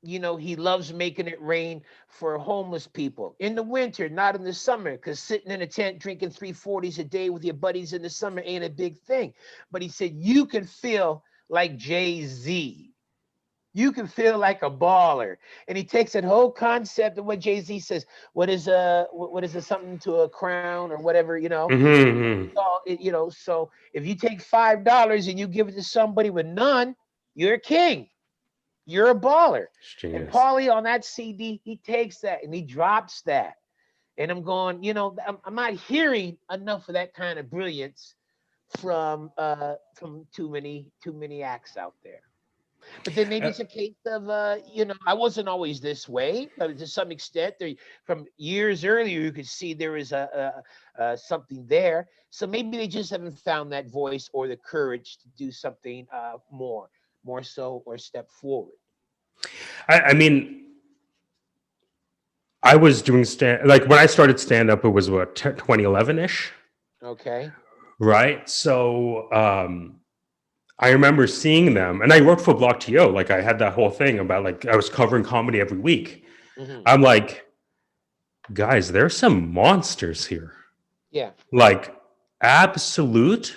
he loves making it rain for homeless people in the winter, not in the summer, because sitting in a tent drinking 340s a day with your buddies in the summer ain't a big thing. But he said you can feel like Jay-Z you can feel like a baller. And he takes that whole concept of what Jay-Z says, what is a something to a crown or whatever,
Mm-hmm.
so so if you take $5 and you give it to somebody with none, you're a king. You're a baller.
It's
And
genius.
Paulie on that CD, he takes that and he drops that. And I'm going, I'm not hearing enough of that kind of brilliance from too many acts out there. But then maybe
Uh,
it's a case of I wasn't always this way, but to some extent, there from years earlier, you could see there is something there. So maybe they just haven't found that voice or the courage to do something more so, or step forward.
I mean, I was doing like when I started stand up, it was what 2011 ish,
Okay.
right? So I remember seeing them, and I worked for Block TO. Like I had that whole thing about like I was covering comedy every week.
Hmm.
I'm like, guys, there's some monsters here,
Yeah.
like absolute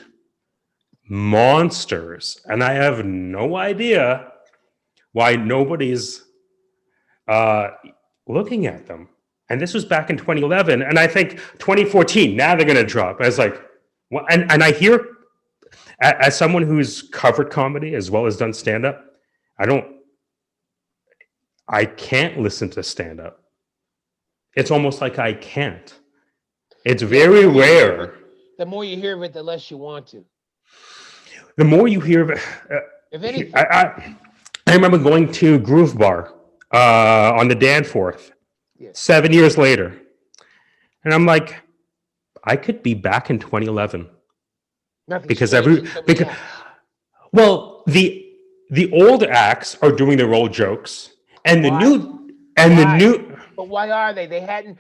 monsters, and I have no idea why nobody's uh, looking at them. And this was back in 2011, and I think 2014. Now they're going to drop. I was like, well, and I hear as someone who's covered comedy as well as done stand up, I don't, I can't listen to stand up. It's almost like I can't. It's
Yeah.
very rare.
The more you hear of it, the less you want to.
The more you hear of it,
If
I,
anything.
I, I remember going to Groove Bar on the Danforth
Yes.
7 years later, and I'm like, I could be back in 2011
Nothing's
because
changed in so many
because
acts.
well the old acts are doing their old jokes, and the
Why? Why?
new
But why are they? They hadn't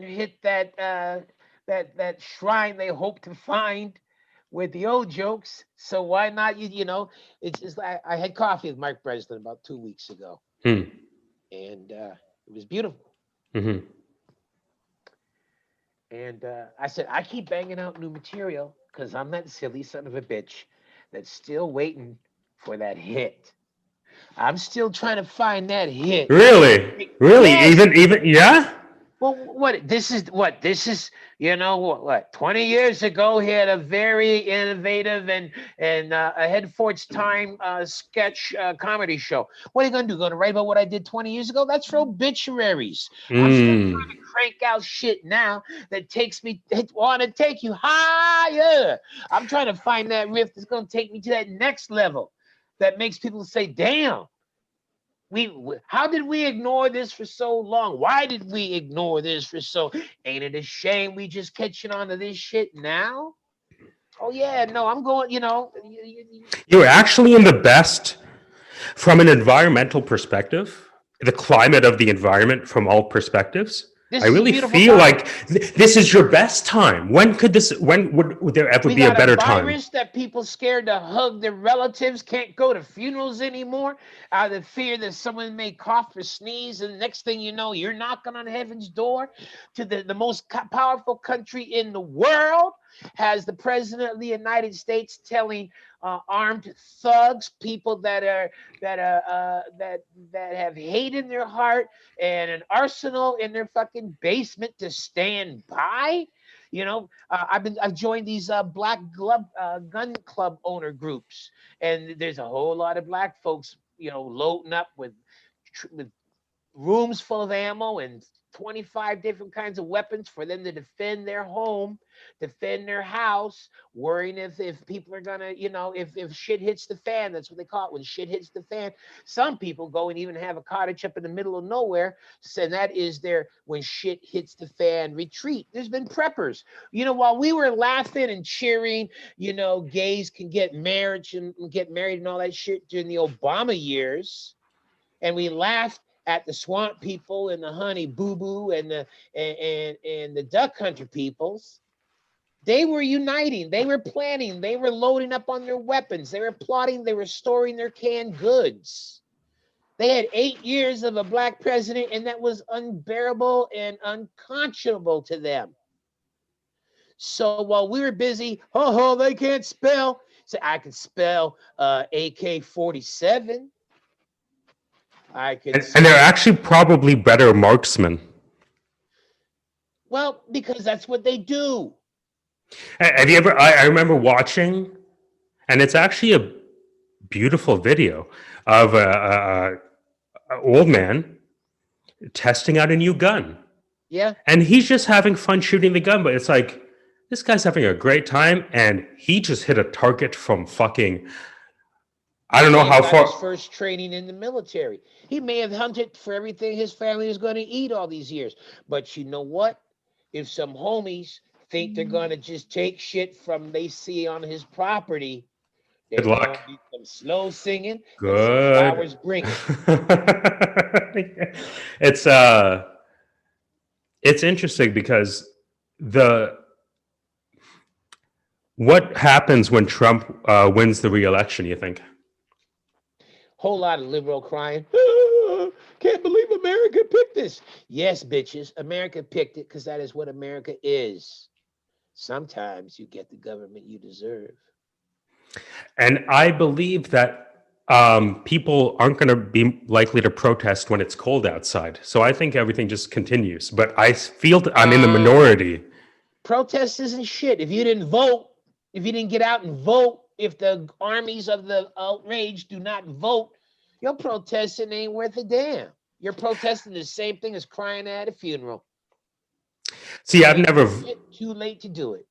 hit that shrine they hope to find with the old jokes. So why not? It's like I had coffee with Mike Breslin about 2 weeks ago,
hmm,
and it was beautiful.
hmm.
And I said I keep banging out new material because I'm that silly son of a bitch that's still waiting for that hit. I'm still trying to find that hit.
Really
Yes.
even yeah.
Well, this is, 20 years ago, he had a very innovative and ahead for its time sketch comedy show. What are you going to do? Going to write about what I did 20 years ago? That's for obituaries. I'm still trying
Mm.
to crank out shit now that takes me, want to take you higher. I'm trying to find that riff that's going to take me to that next level that makes people say, damn. How did we ignore this for so long? Why did we ignore this for so? Ain't it a shame we just catching on to this shit now? Oh yeah, no, I'm going.
You're actually in the best from an environmental perspective, the climate of the environment from all perspectives. I
This is a
really
beautiful
feel
time.
like this is your best time. When would there ever
We
be a
got a
better time?
virus that people scared to hug their relatives, can't go to funerals anymore out of fear that someone may cough or sneeze. And the next thing you know, you're knocking on heaven's door to the most powerful country in the world. Has the president of the United States telling armed thugs, people that have hate in their heart and an arsenal in their fucking basement to stand by? I've joined these black glove gun club owner groups, and there's a whole lot of black folks, loading up with rooms full of ammo and 25 different kinds of weapons for them to defend their home, defend their house, worrying if people are gonna, if shit hits the fan. That's what they call it, when shit hits the fan. Some people go and even have a cottage up in the middle of nowhere, so that is their when shit hits the fan retreat. There's been preppers. While we were laughing and cheering, gays can get married and all that shit during the Obama years, and we laughed at the swamp people and the honey boo boo and the duck hunter peoples. They were uniting, they were planning, they were loading up on their weapons, they were plotting, they were storing their canned goods. They had 8 years of a black president, and that was unbearable and unconscionable to them. So while we were busy, they can't spell. So I can spell AK 47. I can
And
see
they're
that.
actually probably better marksmen.
Well, because that's what they do.
Have you ever? I remember watching, and it's actually a beautiful video of a old man testing out a new gun,
Yeah.
and he's just having fun shooting the gun. But it's like this guy's having a great time, and he just hit a target from fucking I
He
don't know
may have
how
got his
far.
first training in the military. He may have hunted for everything his family was going to eat all these years. But you know what? If some homies think they're going to just take shit from they see on his property,
Good
there's
luck.
going to be some slow singing and some
Good.
flowers bringing.
it's uh it's interesting because the what happens when Trump wins the re-election, you think?
Whole lot of liberal crying. Can't believe America picked this. Yes, bitches, America picked it because that is what America is. Sometimes you get the government you deserve.
And I believe that people aren't going to be likely to protest when it's cold outside. So I think everything just continues. But I feel I'm in the minority.
Protest isn't shit. If you didn't vote, if you didn't get out and vote, if the armies of the outrage do not vote, your protesting ain't worth a damn. You're protesting the same thing as crying at a funeral.
See, I've
Ain't
never.
too late to do it.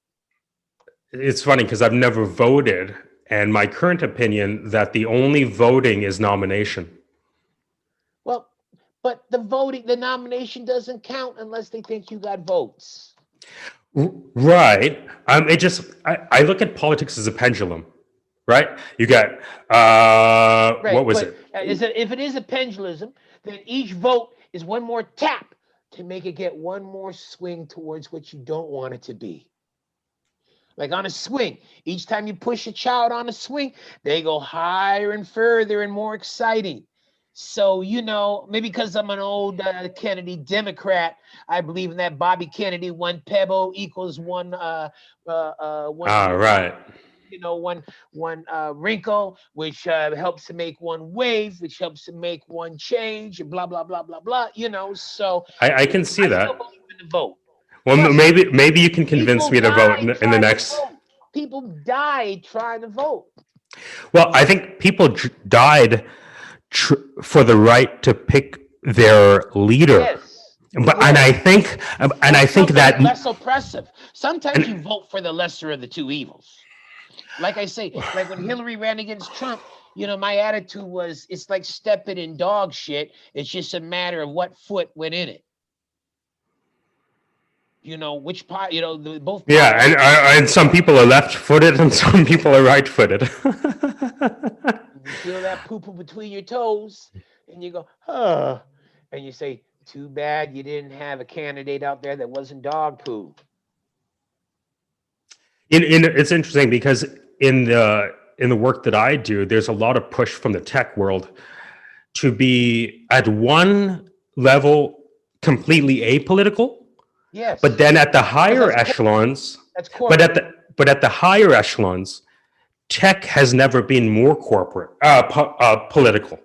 It's funny because I've never voted, and my current opinion that the only voting is nomination.
Well, but the voting, the nomination doesn't count unless they think you got votes.
Right. I look at politics as a pendulum, right? You got what
Right,
was
but
it?
if it is a pendulum, then each vote is one more tap to make it get one more swing towards what you don't want it to be. Like on a swing, each time you push a child on a swing, they go higher and further and more exciting. So, maybe because I'm an old Kennedy Democrat, I believe in that Bobby Kennedy, one pebble equals one
Right.
one wrinkle, which helps to make one wave, which helps to make one change, and blah blah blah blah blah. So
I can see
I still
that.
believe in the vote.
Well,
Trust me.
maybe you can convince
People
me to vote
died
in the
trying to
next.
vote. People died trying to vote.
Well, I think people died for the right to pick their leader.
Yes.
But
Yes.
and
Or
I think
somebody
that
less oppressive. Sometimes you
and,
vote for the lesser of the two evils. Like I say, like when Hillary ran against Trump, my attitude was it's like stepping in dog shit. It's just a matter of what foot went in it. Which part, both
yeah,
pies.
and some people are left-footed and some people are right-footed.
You feel that poo poo between your toes, and you go, huh. And you say, too bad you didn't have a candidate out there that wasn't dog poo.
It's interesting because in the work that I do, there's a lot of push from the tech world to be at one level completely apolitical,
Yes.
but then at the
Because
higher echelons,
that's
but
corporate.
at the higher echelons, tech has never been more corporate, political.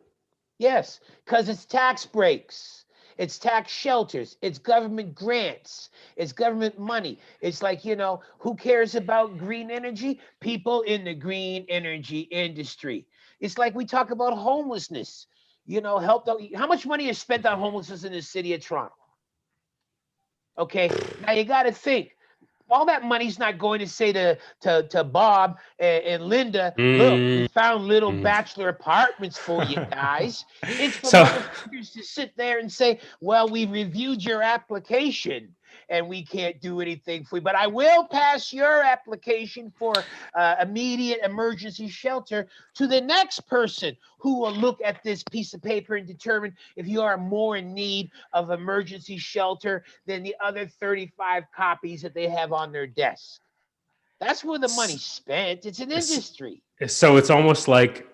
Yes, because it's tax breaks, it's tax shelters, it's government grants, it's government money. It's like, who cares about green energy? People in the green energy industry. It's like we talk about homelessness. Help. How much money is spent on homelessness in the city of Toronto? Okay, now you got to think. All that money's not going to say to Bob and Linda, look, we
Mm.
found little bachelor apartments for you guys. It's for
So
motherfuckers to sit there and say, well, we reviewed your application and we can't do anything for you, but I will pass your application for immediate emergency shelter to the next person who will look at this piece of paper and determine if you are more in need of emergency shelter than the other 35 copies that they have on their desk. That's where the money's spent. It's an industry.
so it's almost like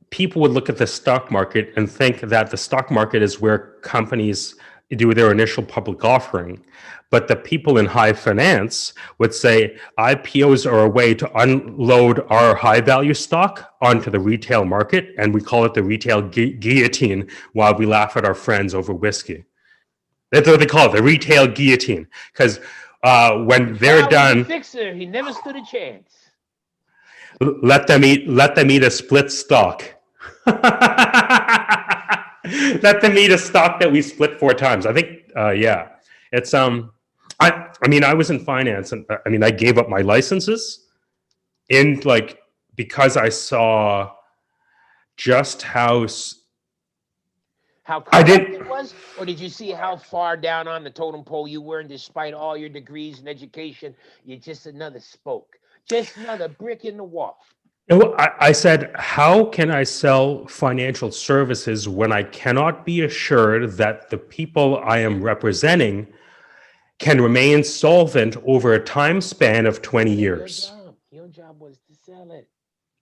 people would look at the stock market and think that the stock market is where companies do their initial public offering. But the people in high finance would say IPOs are a way to unload our high value stock onto the retail market. And we call it the retail guillotine while we laugh at our friends over whiskey. That's what they call it, the retail guillotine. Because when they're done,
fixer, he never stood a chance.
let them eat a split stock. Let them eat a stock that we split 4 times. I think, yeah, it's I mean, I was in finance, and I mean, I gave up my licenses because I saw just how
corrupt it was, or did you see how far down on the totem pole you were, and despite all your degrees and education, you're just another spoke, just another brick in the wall?
I said, how can I sell financial services when I cannot be assured that the people I am representing can remain solvent over a time span of 20 years?
Your job was to sell it.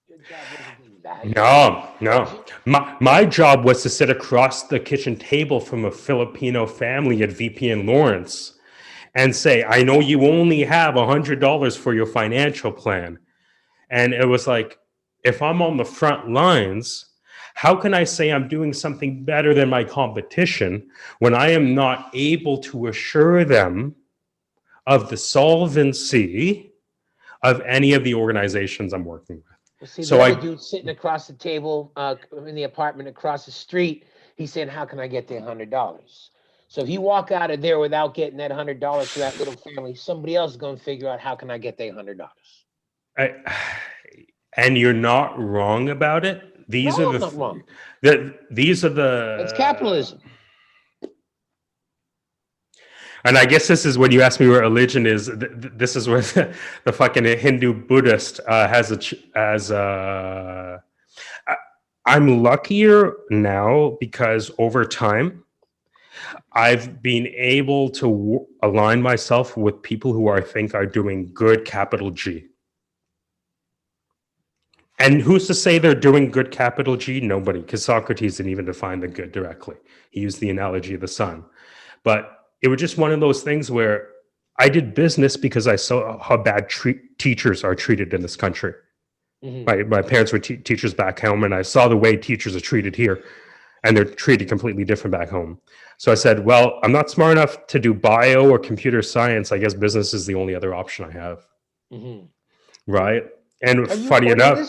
Your job wasn't
No. My job was to sit across the kitchen table from a Filipino family at VP and Lawrence and say, I know you only have $100 for your financial plan. And it was like, if I'm on the front lines, how can I say I'm doing something better than my competition when I am not able to assure them of the solvency of any of the organizations I'm working with?
Well, see, so the other dude sitting across the table in the apartment across the street, he's saying, how can I get the $100? So if you walk out of there without getting that $100 for that little family, somebody else is going to figure out, how can I get the $100?
And you're not wrong about it. These are
not wrong.
These are the.
It's capitalism.
And I guess this is when you ask me where religion is. This is where the fucking Hindu Buddhist has I'm luckier now because over time, I've been able to align myself with people who I think are doing good, capital G. And who's to say they're doing good, capital G? Nobody, because Socrates didn't even define the good directly. He used the analogy of the sun. But it was just one of those things where I did business because I saw how bad teachers are treated in this country. Mm-hmm. My parents were teachers back home, and I saw the way teachers are treated here, and they're treated completely different back home. So I said, well, I'm not smart enough to do bio or computer science. I guess business is the only other option I have. Mm-hmm. Right? And funny enough,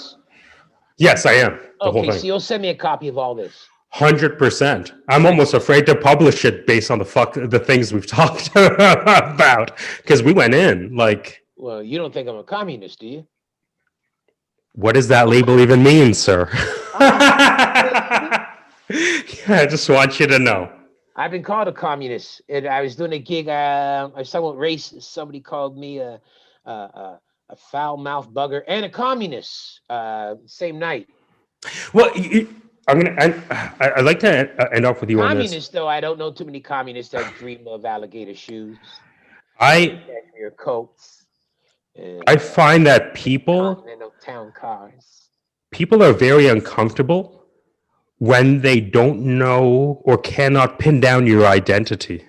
yes, I am.
Okay, so you'll send me a copy of all this.
100%. I'm almost afraid to publish it based on the things we've talked about, because we went in like.
Well, you don't think I'm a communist, do you?
What does that label even mean, sir? I just want you to know.
I've been called a communist, and I was doing a gig. I was talking about race. Somebody called me a foul-mouthed bugger and a communist. Same night.
Well, I'd like to end off with you on this.
Communists, though, I don't know too many communists that dream of alligator shoes. Your coats.
I find that people
town cars. People
are very uncomfortable when they don't know or cannot pin down your identity.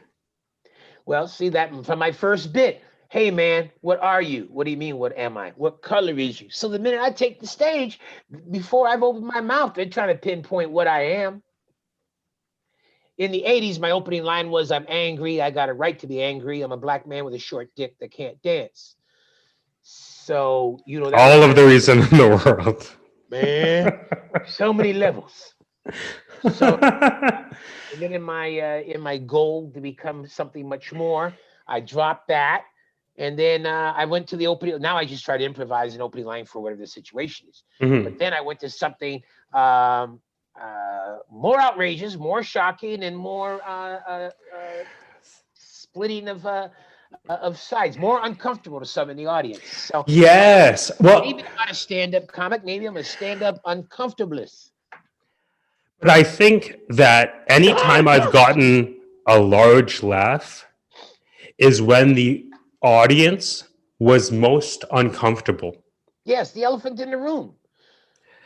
Well, see that from my first bit. Hey, man, what are you? What do you mean, what am I? What color is you? So the minute I take the stage, before I've opened my mouth, they're trying to pinpoint what I am. In the 80s, my opening line was, I'm angry. I got a right to be angry. I'm a black man with a short dick that can't dance. So,
all of the reason in the world.
Man, so many levels. So, and then in my goal to become something much more, I dropped that. And then I went to the opening. Now I just try to improvise an opening line for whatever the situation is. Mm-hmm. But then I went to something more outrageous, more shocking, and more splitting of sides, more uncomfortable to some in the audience. So
yes, well,
maybe I'm not a stand-up comic. Maybe I'm a stand-up uncomfortablist.
But I think that anytime I've gotten a large laugh is when the audience was most uncomfortable.
Yes, the elephant in the room.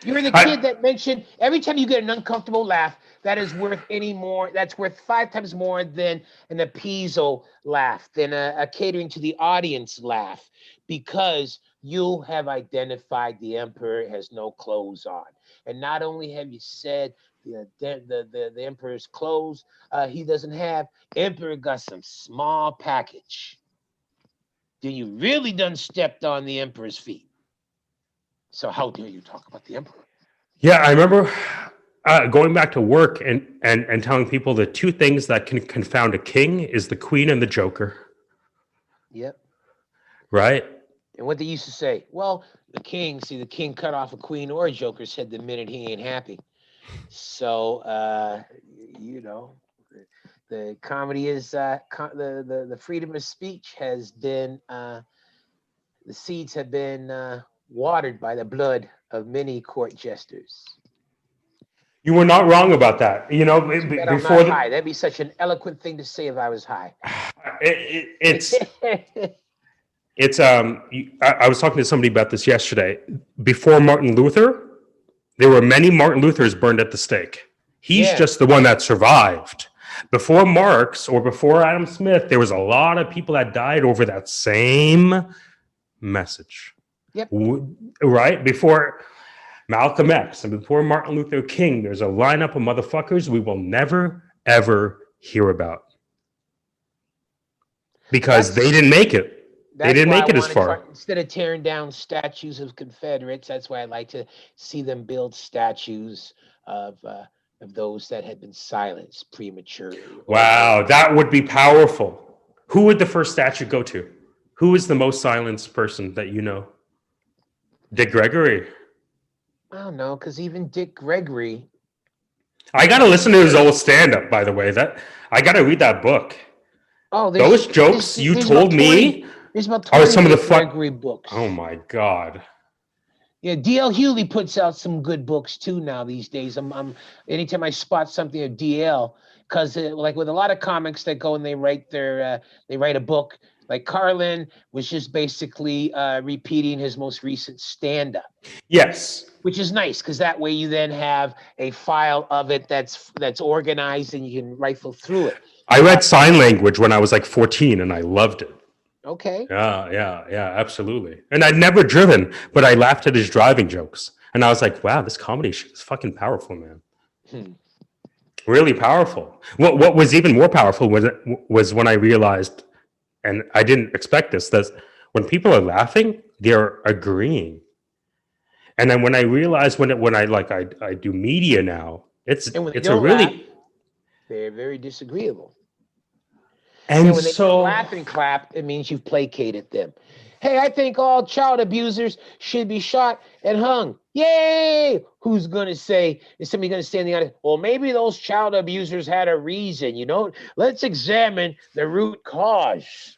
You're the kid that mentioned every time you get an uncomfortable laugh, that is worth any more. That's worth 5 times more than an appeasal laugh, than a catering to the audience laugh, because you have identified the emperor has no clothes on, and not only have you said the emperor's clothes he doesn't have, emperor got some small package. Then you really done stepped on the emperor's feet. So how dare you talk about the emperor?
Yeah, I remember going back to work and telling people the two things that can confound a king is the queen and the joker.
Yep.
Right?
And what they used to say, well, the king cut off a queen or a joker's head the minute he ain't happy. So, you know, the comedy is the freedom of speech has been the seeds have been watered by the blood of many court jesters.
You were not wrong about that. You know,
But I'm
before
not high. That'd be such an eloquent thing to say if I was high.
it's I was talking to somebody about this yesterday. Before Martin Luther, there were many Martin Luthers burned at the stake. He's just the one that survived. Before Marx or before Adam Smith, there was a lot of people that died over that same message.
Yep.
Right? Before Malcolm X and before Martin Luther King, there's a lineup of motherfuckers we will never, ever hear about. Because they didn't make it. They didn't make it as far.
Instead of tearing down statues of Confederates, that's why I like to see them build statues of those that had been silenced prematurely.
Wow, that would be powerful. Who would the first statue go to? Who is the most silenced person that you know? Dick Gregory.
I don't know, because even Dick Gregory.
I got to listen to his old stand-up, by the way. That I got to read that book.
Oh,
those jokes you told me
are some of the Gregory books.
Oh my God.
Yeah, D.L. Hewley puts out some good books too now these days. I'm anytime I spot something of D.L., because like with a lot of comics that go and they write a book. Like Carlin was just basically repeating his most recent stand-up.
Yes.
Which is nice, because that way you then have a file of it that's organized and you can rifle through it.
I read sign language when I was like 14 and I loved it.
Okay.
Yeah, absolutely. And I'd never driven, but I laughed at his driving jokes. And I was like, wow, this comedy shit is fucking powerful, man. Really powerful. What was even more powerful was when I realized, and I didn't expect this, that when people are laughing, they're agreeing. And then when I realized when I do media now, it's a really
laugh, they're very disagreeable.
And
when they laugh and clap, it means you've placated them. Hey, I think all child abusers should be shot and hung. Yay! Who's going to say, is somebody going to say in the audience, well, maybe those child abusers had a reason, Let's examine the root cause.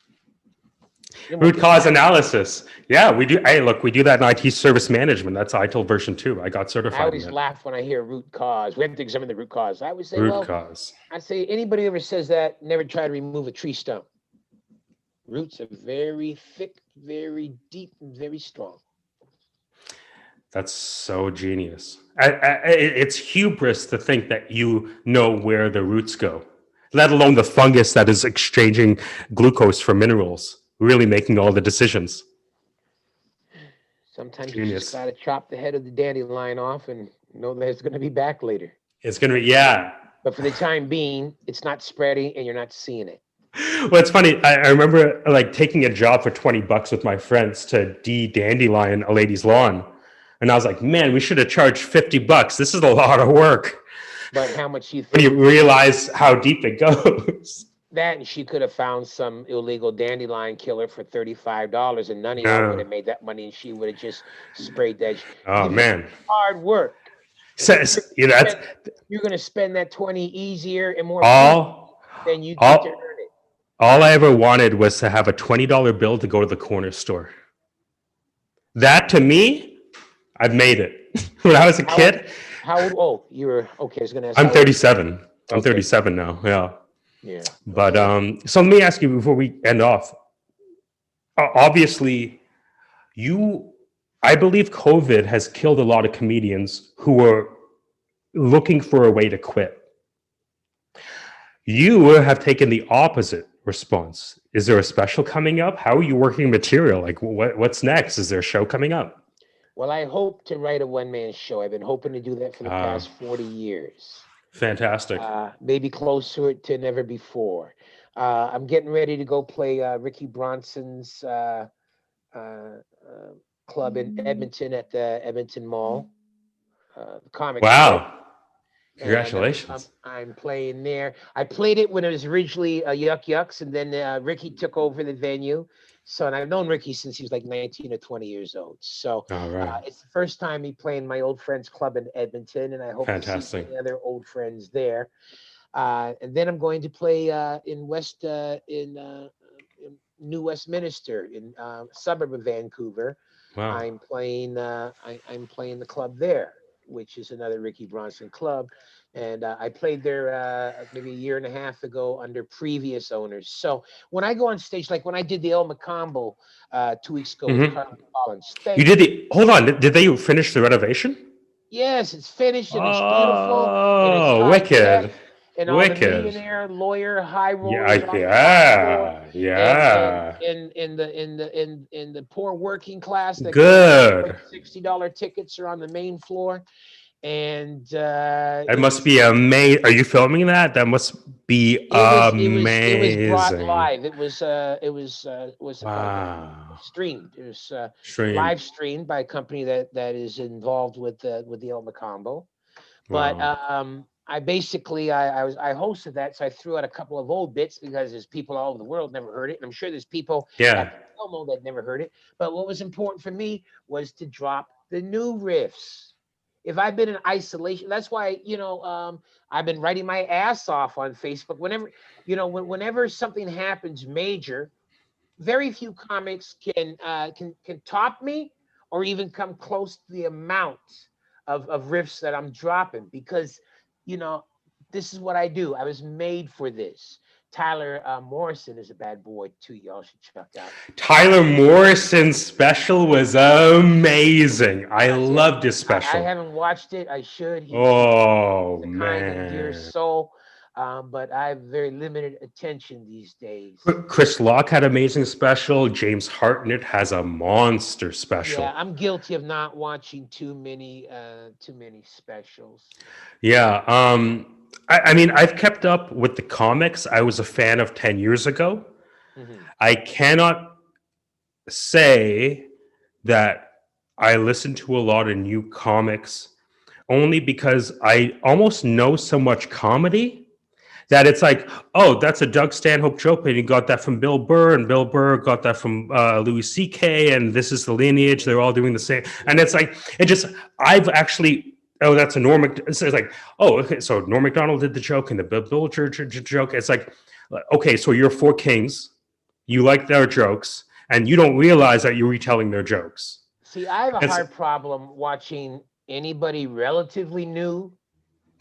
Root cause analysis. Yeah, we do. Hey, look, we do that in IT service management. That's ITIL version 2. I got certified.
I always laugh when I hear root cause. We have to examine the root cause. I would say,
cause.
I say anybody who ever says that, never try to remove a tree stump. Roots are very thick, very deep, and very strong.
That's so genius. It's hubris to think that you know where the roots go, let alone the fungus that is exchanging glucose for minerals, really making all the decisions.
Sometimes you just got to chop the head of the dandelion off and know that it's going to be back later.
It's going to be, yeah.
But for the time being, it's not spreading and you're not seeing it.
Well, it's funny. I remember like taking a job for $20 with my friends to de-dandelion a lady's lawn. And I was like, man, we should have charged $50. This is a lot of work.
But how much you think?
When you realize how deep it goes.
That, and she could have found some illegal dandelion killer for $35, and none of y'all would have made that money, and she would have just sprayed that.
Oh, man.
Hard work.
So,
you're going to spend that 20 easier and more than you get to earn it.
All I ever wanted was to have a $20 bill to go to the corner store. That, to me, I've made it. When I was a kid.
How old? Oh, you were, okay, I was going to ask.
I'm 37. I'm 37 now, yeah.
Yeah.
But so let me ask you before we end off. Obviously, I believe COVID has killed a lot of comedians who were looking for a way to quit. You have taken the opposite response. Is there a special coming up? How are you working material? Like, what's next? Is there a show coming up?
Well, I hope to write a one-man show. I've been hoping to do that for the
Uh,
past 40 years.
Fantastic.
Maybe closer to never before. I'm getting ready to go play Ricky Bronson's uh, uh, club in Edmonton at the Edmonton Mall, the comic strip,
Wow.
and
Congratulations.
I'm playing there. I played it when it was originally Yuck Yucks, and then Ricky took over the venue. So, and I've known Ricky since he was like 19 or 20 years old. So
All right.
it's the first time me playing my old friend's club in Edmonton, and I hope to see
Fantastic.
many other old friends there. And then I'm going to play in New Westminster, in suburb of Vancouver.
Wow.
I'm playing the club there, which is another Ricky Bronson club, and I played there maybe a year and a half ago under previous owners. So when I go on stage, like when I did the El Macambo 2 weeks ago with
Hmm.
Carl Collins,
You
thank
did
you.
the, hold on. Did they finish the renovation?
Yes, it's finished and it's beautiful and it's
Oh,
high tech,
wicked.
and all the
Wicked.
millionaire lawyer high rollers
Yeah,
on the top floor,
yeah,
and
yeah.
in the poor working class that can't afford
Good.
$60 tickets are on the main floor, and
It must be amazing. Are you filming that? That must be
it was brought
amazing.
live. What's it called?
Wow.
Streamed. It was
Streamed.
live streamed by a company that is involved with the El Macambo. But
Wow.
I basically I hosted that, so I threw out a couple of old bits because there's people all over the world never heard it, and I'm sure there's people
Yeah.
at Elmo that never heard it. But what was important for me was to drop the new riffs. If I've been in isolation, that's why I've been writing my ass off on Facebook. Whenever whenever something happens major, very few comics can top me or even come close to the amount of riffs that I'm dropping because you know this is what I do. I was made for this. Tyler Morrison is a bad boy too. Y'all should check out.
Tyler Morrison's special was amazing. I
I tell you,
loved his
I
special.
haven't watched it. I should.
Oh,
He's a kind and dear
man.
soul, but I have very limited attention these days.
Chris Locke had amazing special. James Hartnett has a monster
Yeah,
special.
I'm guilty of not watching too many specials.
Yeah. I mean, I've kept up with the comics I was a fan of 10 years ago.
Hmm.
I cannot say that I listen to a lot of new comics only because I almost know so much comedy that it's like, oh, that's a Doug Stanhope joke, and he got that from Bill Burr, and Bill Burr got that from Louis C.K., and this is the lineage. They're all doing the same, and it's like it just. I've actually. Oh, that's a Norm. It's like, oh, okay. So Norm Macdonald did the joke and the Bill joke. It's like, okay, so you're four kings. You like their jokes, and you don't realize that you're retelling their jokes.
See, I have a
It's
hard problem watching anybody relatively new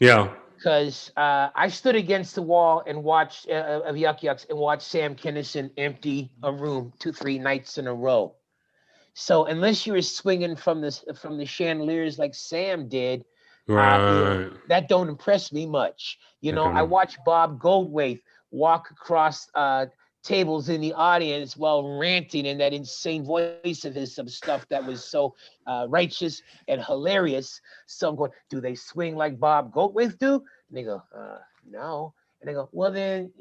yeah,
because I stood against the wall and watched of Yuck Yucks and watched Sam Kinison empty a room 2, 3 nights in a row. So unless you were swinging from the chandeliers like Sam did,
right.
that don't impress me much.
I don't
I
know.
watched Bob Goldthwait walk across tables in the audience while ranting in that insane voice of his, some stuff that was so righteous and hilarious. So I'm going, do they swing like Bob Goldthwait do? And they go, no. And they go, well then,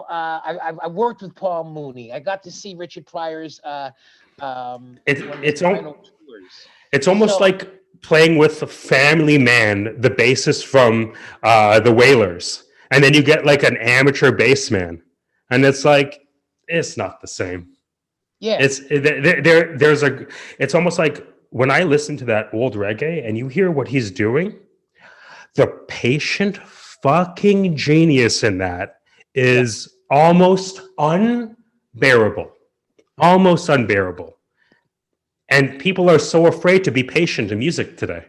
I've worked with Paul Mooney. I got to see Richard Pryor's
It,
one of his
it's
final tours.
It's almost
So
like playing with a Family Man, the bassist from the Wailers, and then you get like an amateur bassman, and it's like it's not the same.
yeah,
It's there's a. It's almost like when I listen to that old reggae and you hear what he's doing, the patient fucking genius in that
yeah.
is almost unbearable, almost unbearable. And people are so afraid to be patient in music today.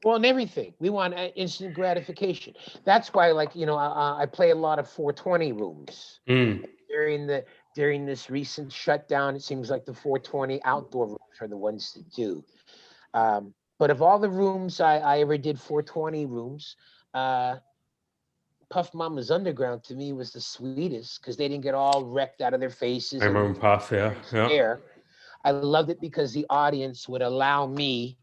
Well, in everything, we want instant gratification. That's why, like I play a lot of 420 rooms
Mm.
during the during this recent shutdown. It seems like the 420 outdoor rooms are the ones to do. But of all the rooms I ever did 420 rooms, uh, Puff Mama's Underground to me was the sweetest because they didn't get all wrecked out of their faces
I
and
remember Puff. Yeah, yeah.
stare. I loved it because the audience would allow me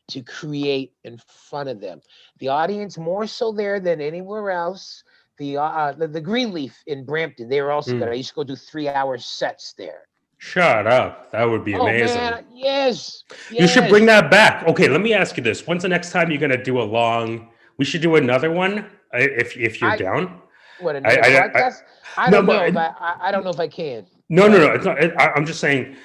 to create in front of them. The audience more so there than anywhere else. The Greenleaf in Brampton, they were also good. I
Mm.
used to go do 3-hour sets there.
Shut up. That would be
Oh
amazing.
man, yes,
You should bring
yes.
that back. Okay, let me ask you this. When's the next time you're gonna do a long? We should do another one if you're
I
down.
what
I,
another
I, I
podcast? I
no,
don't know
but
if I don't know if I can,
no, no, no.
but
It's not. I'm just saying,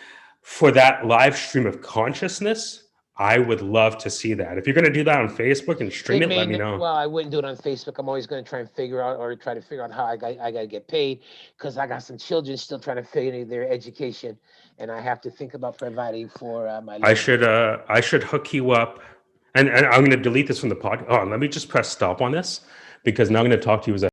for that live stream of consciousness, I would love to see that. If you're gonna do that on Facebook and stream
it
it, let me
may
know.
well I wouldn't do it on Facebook. I'm always going to try and figure out or try to figure out how I got to get paid because I got some children still trying to figure their education, and I have to think about providing for my
I
little
should
ones.
I should hook you up, and I'm gonna delete this from the pod. Oh, let me just press stop on this because now I'm gonna talk to you as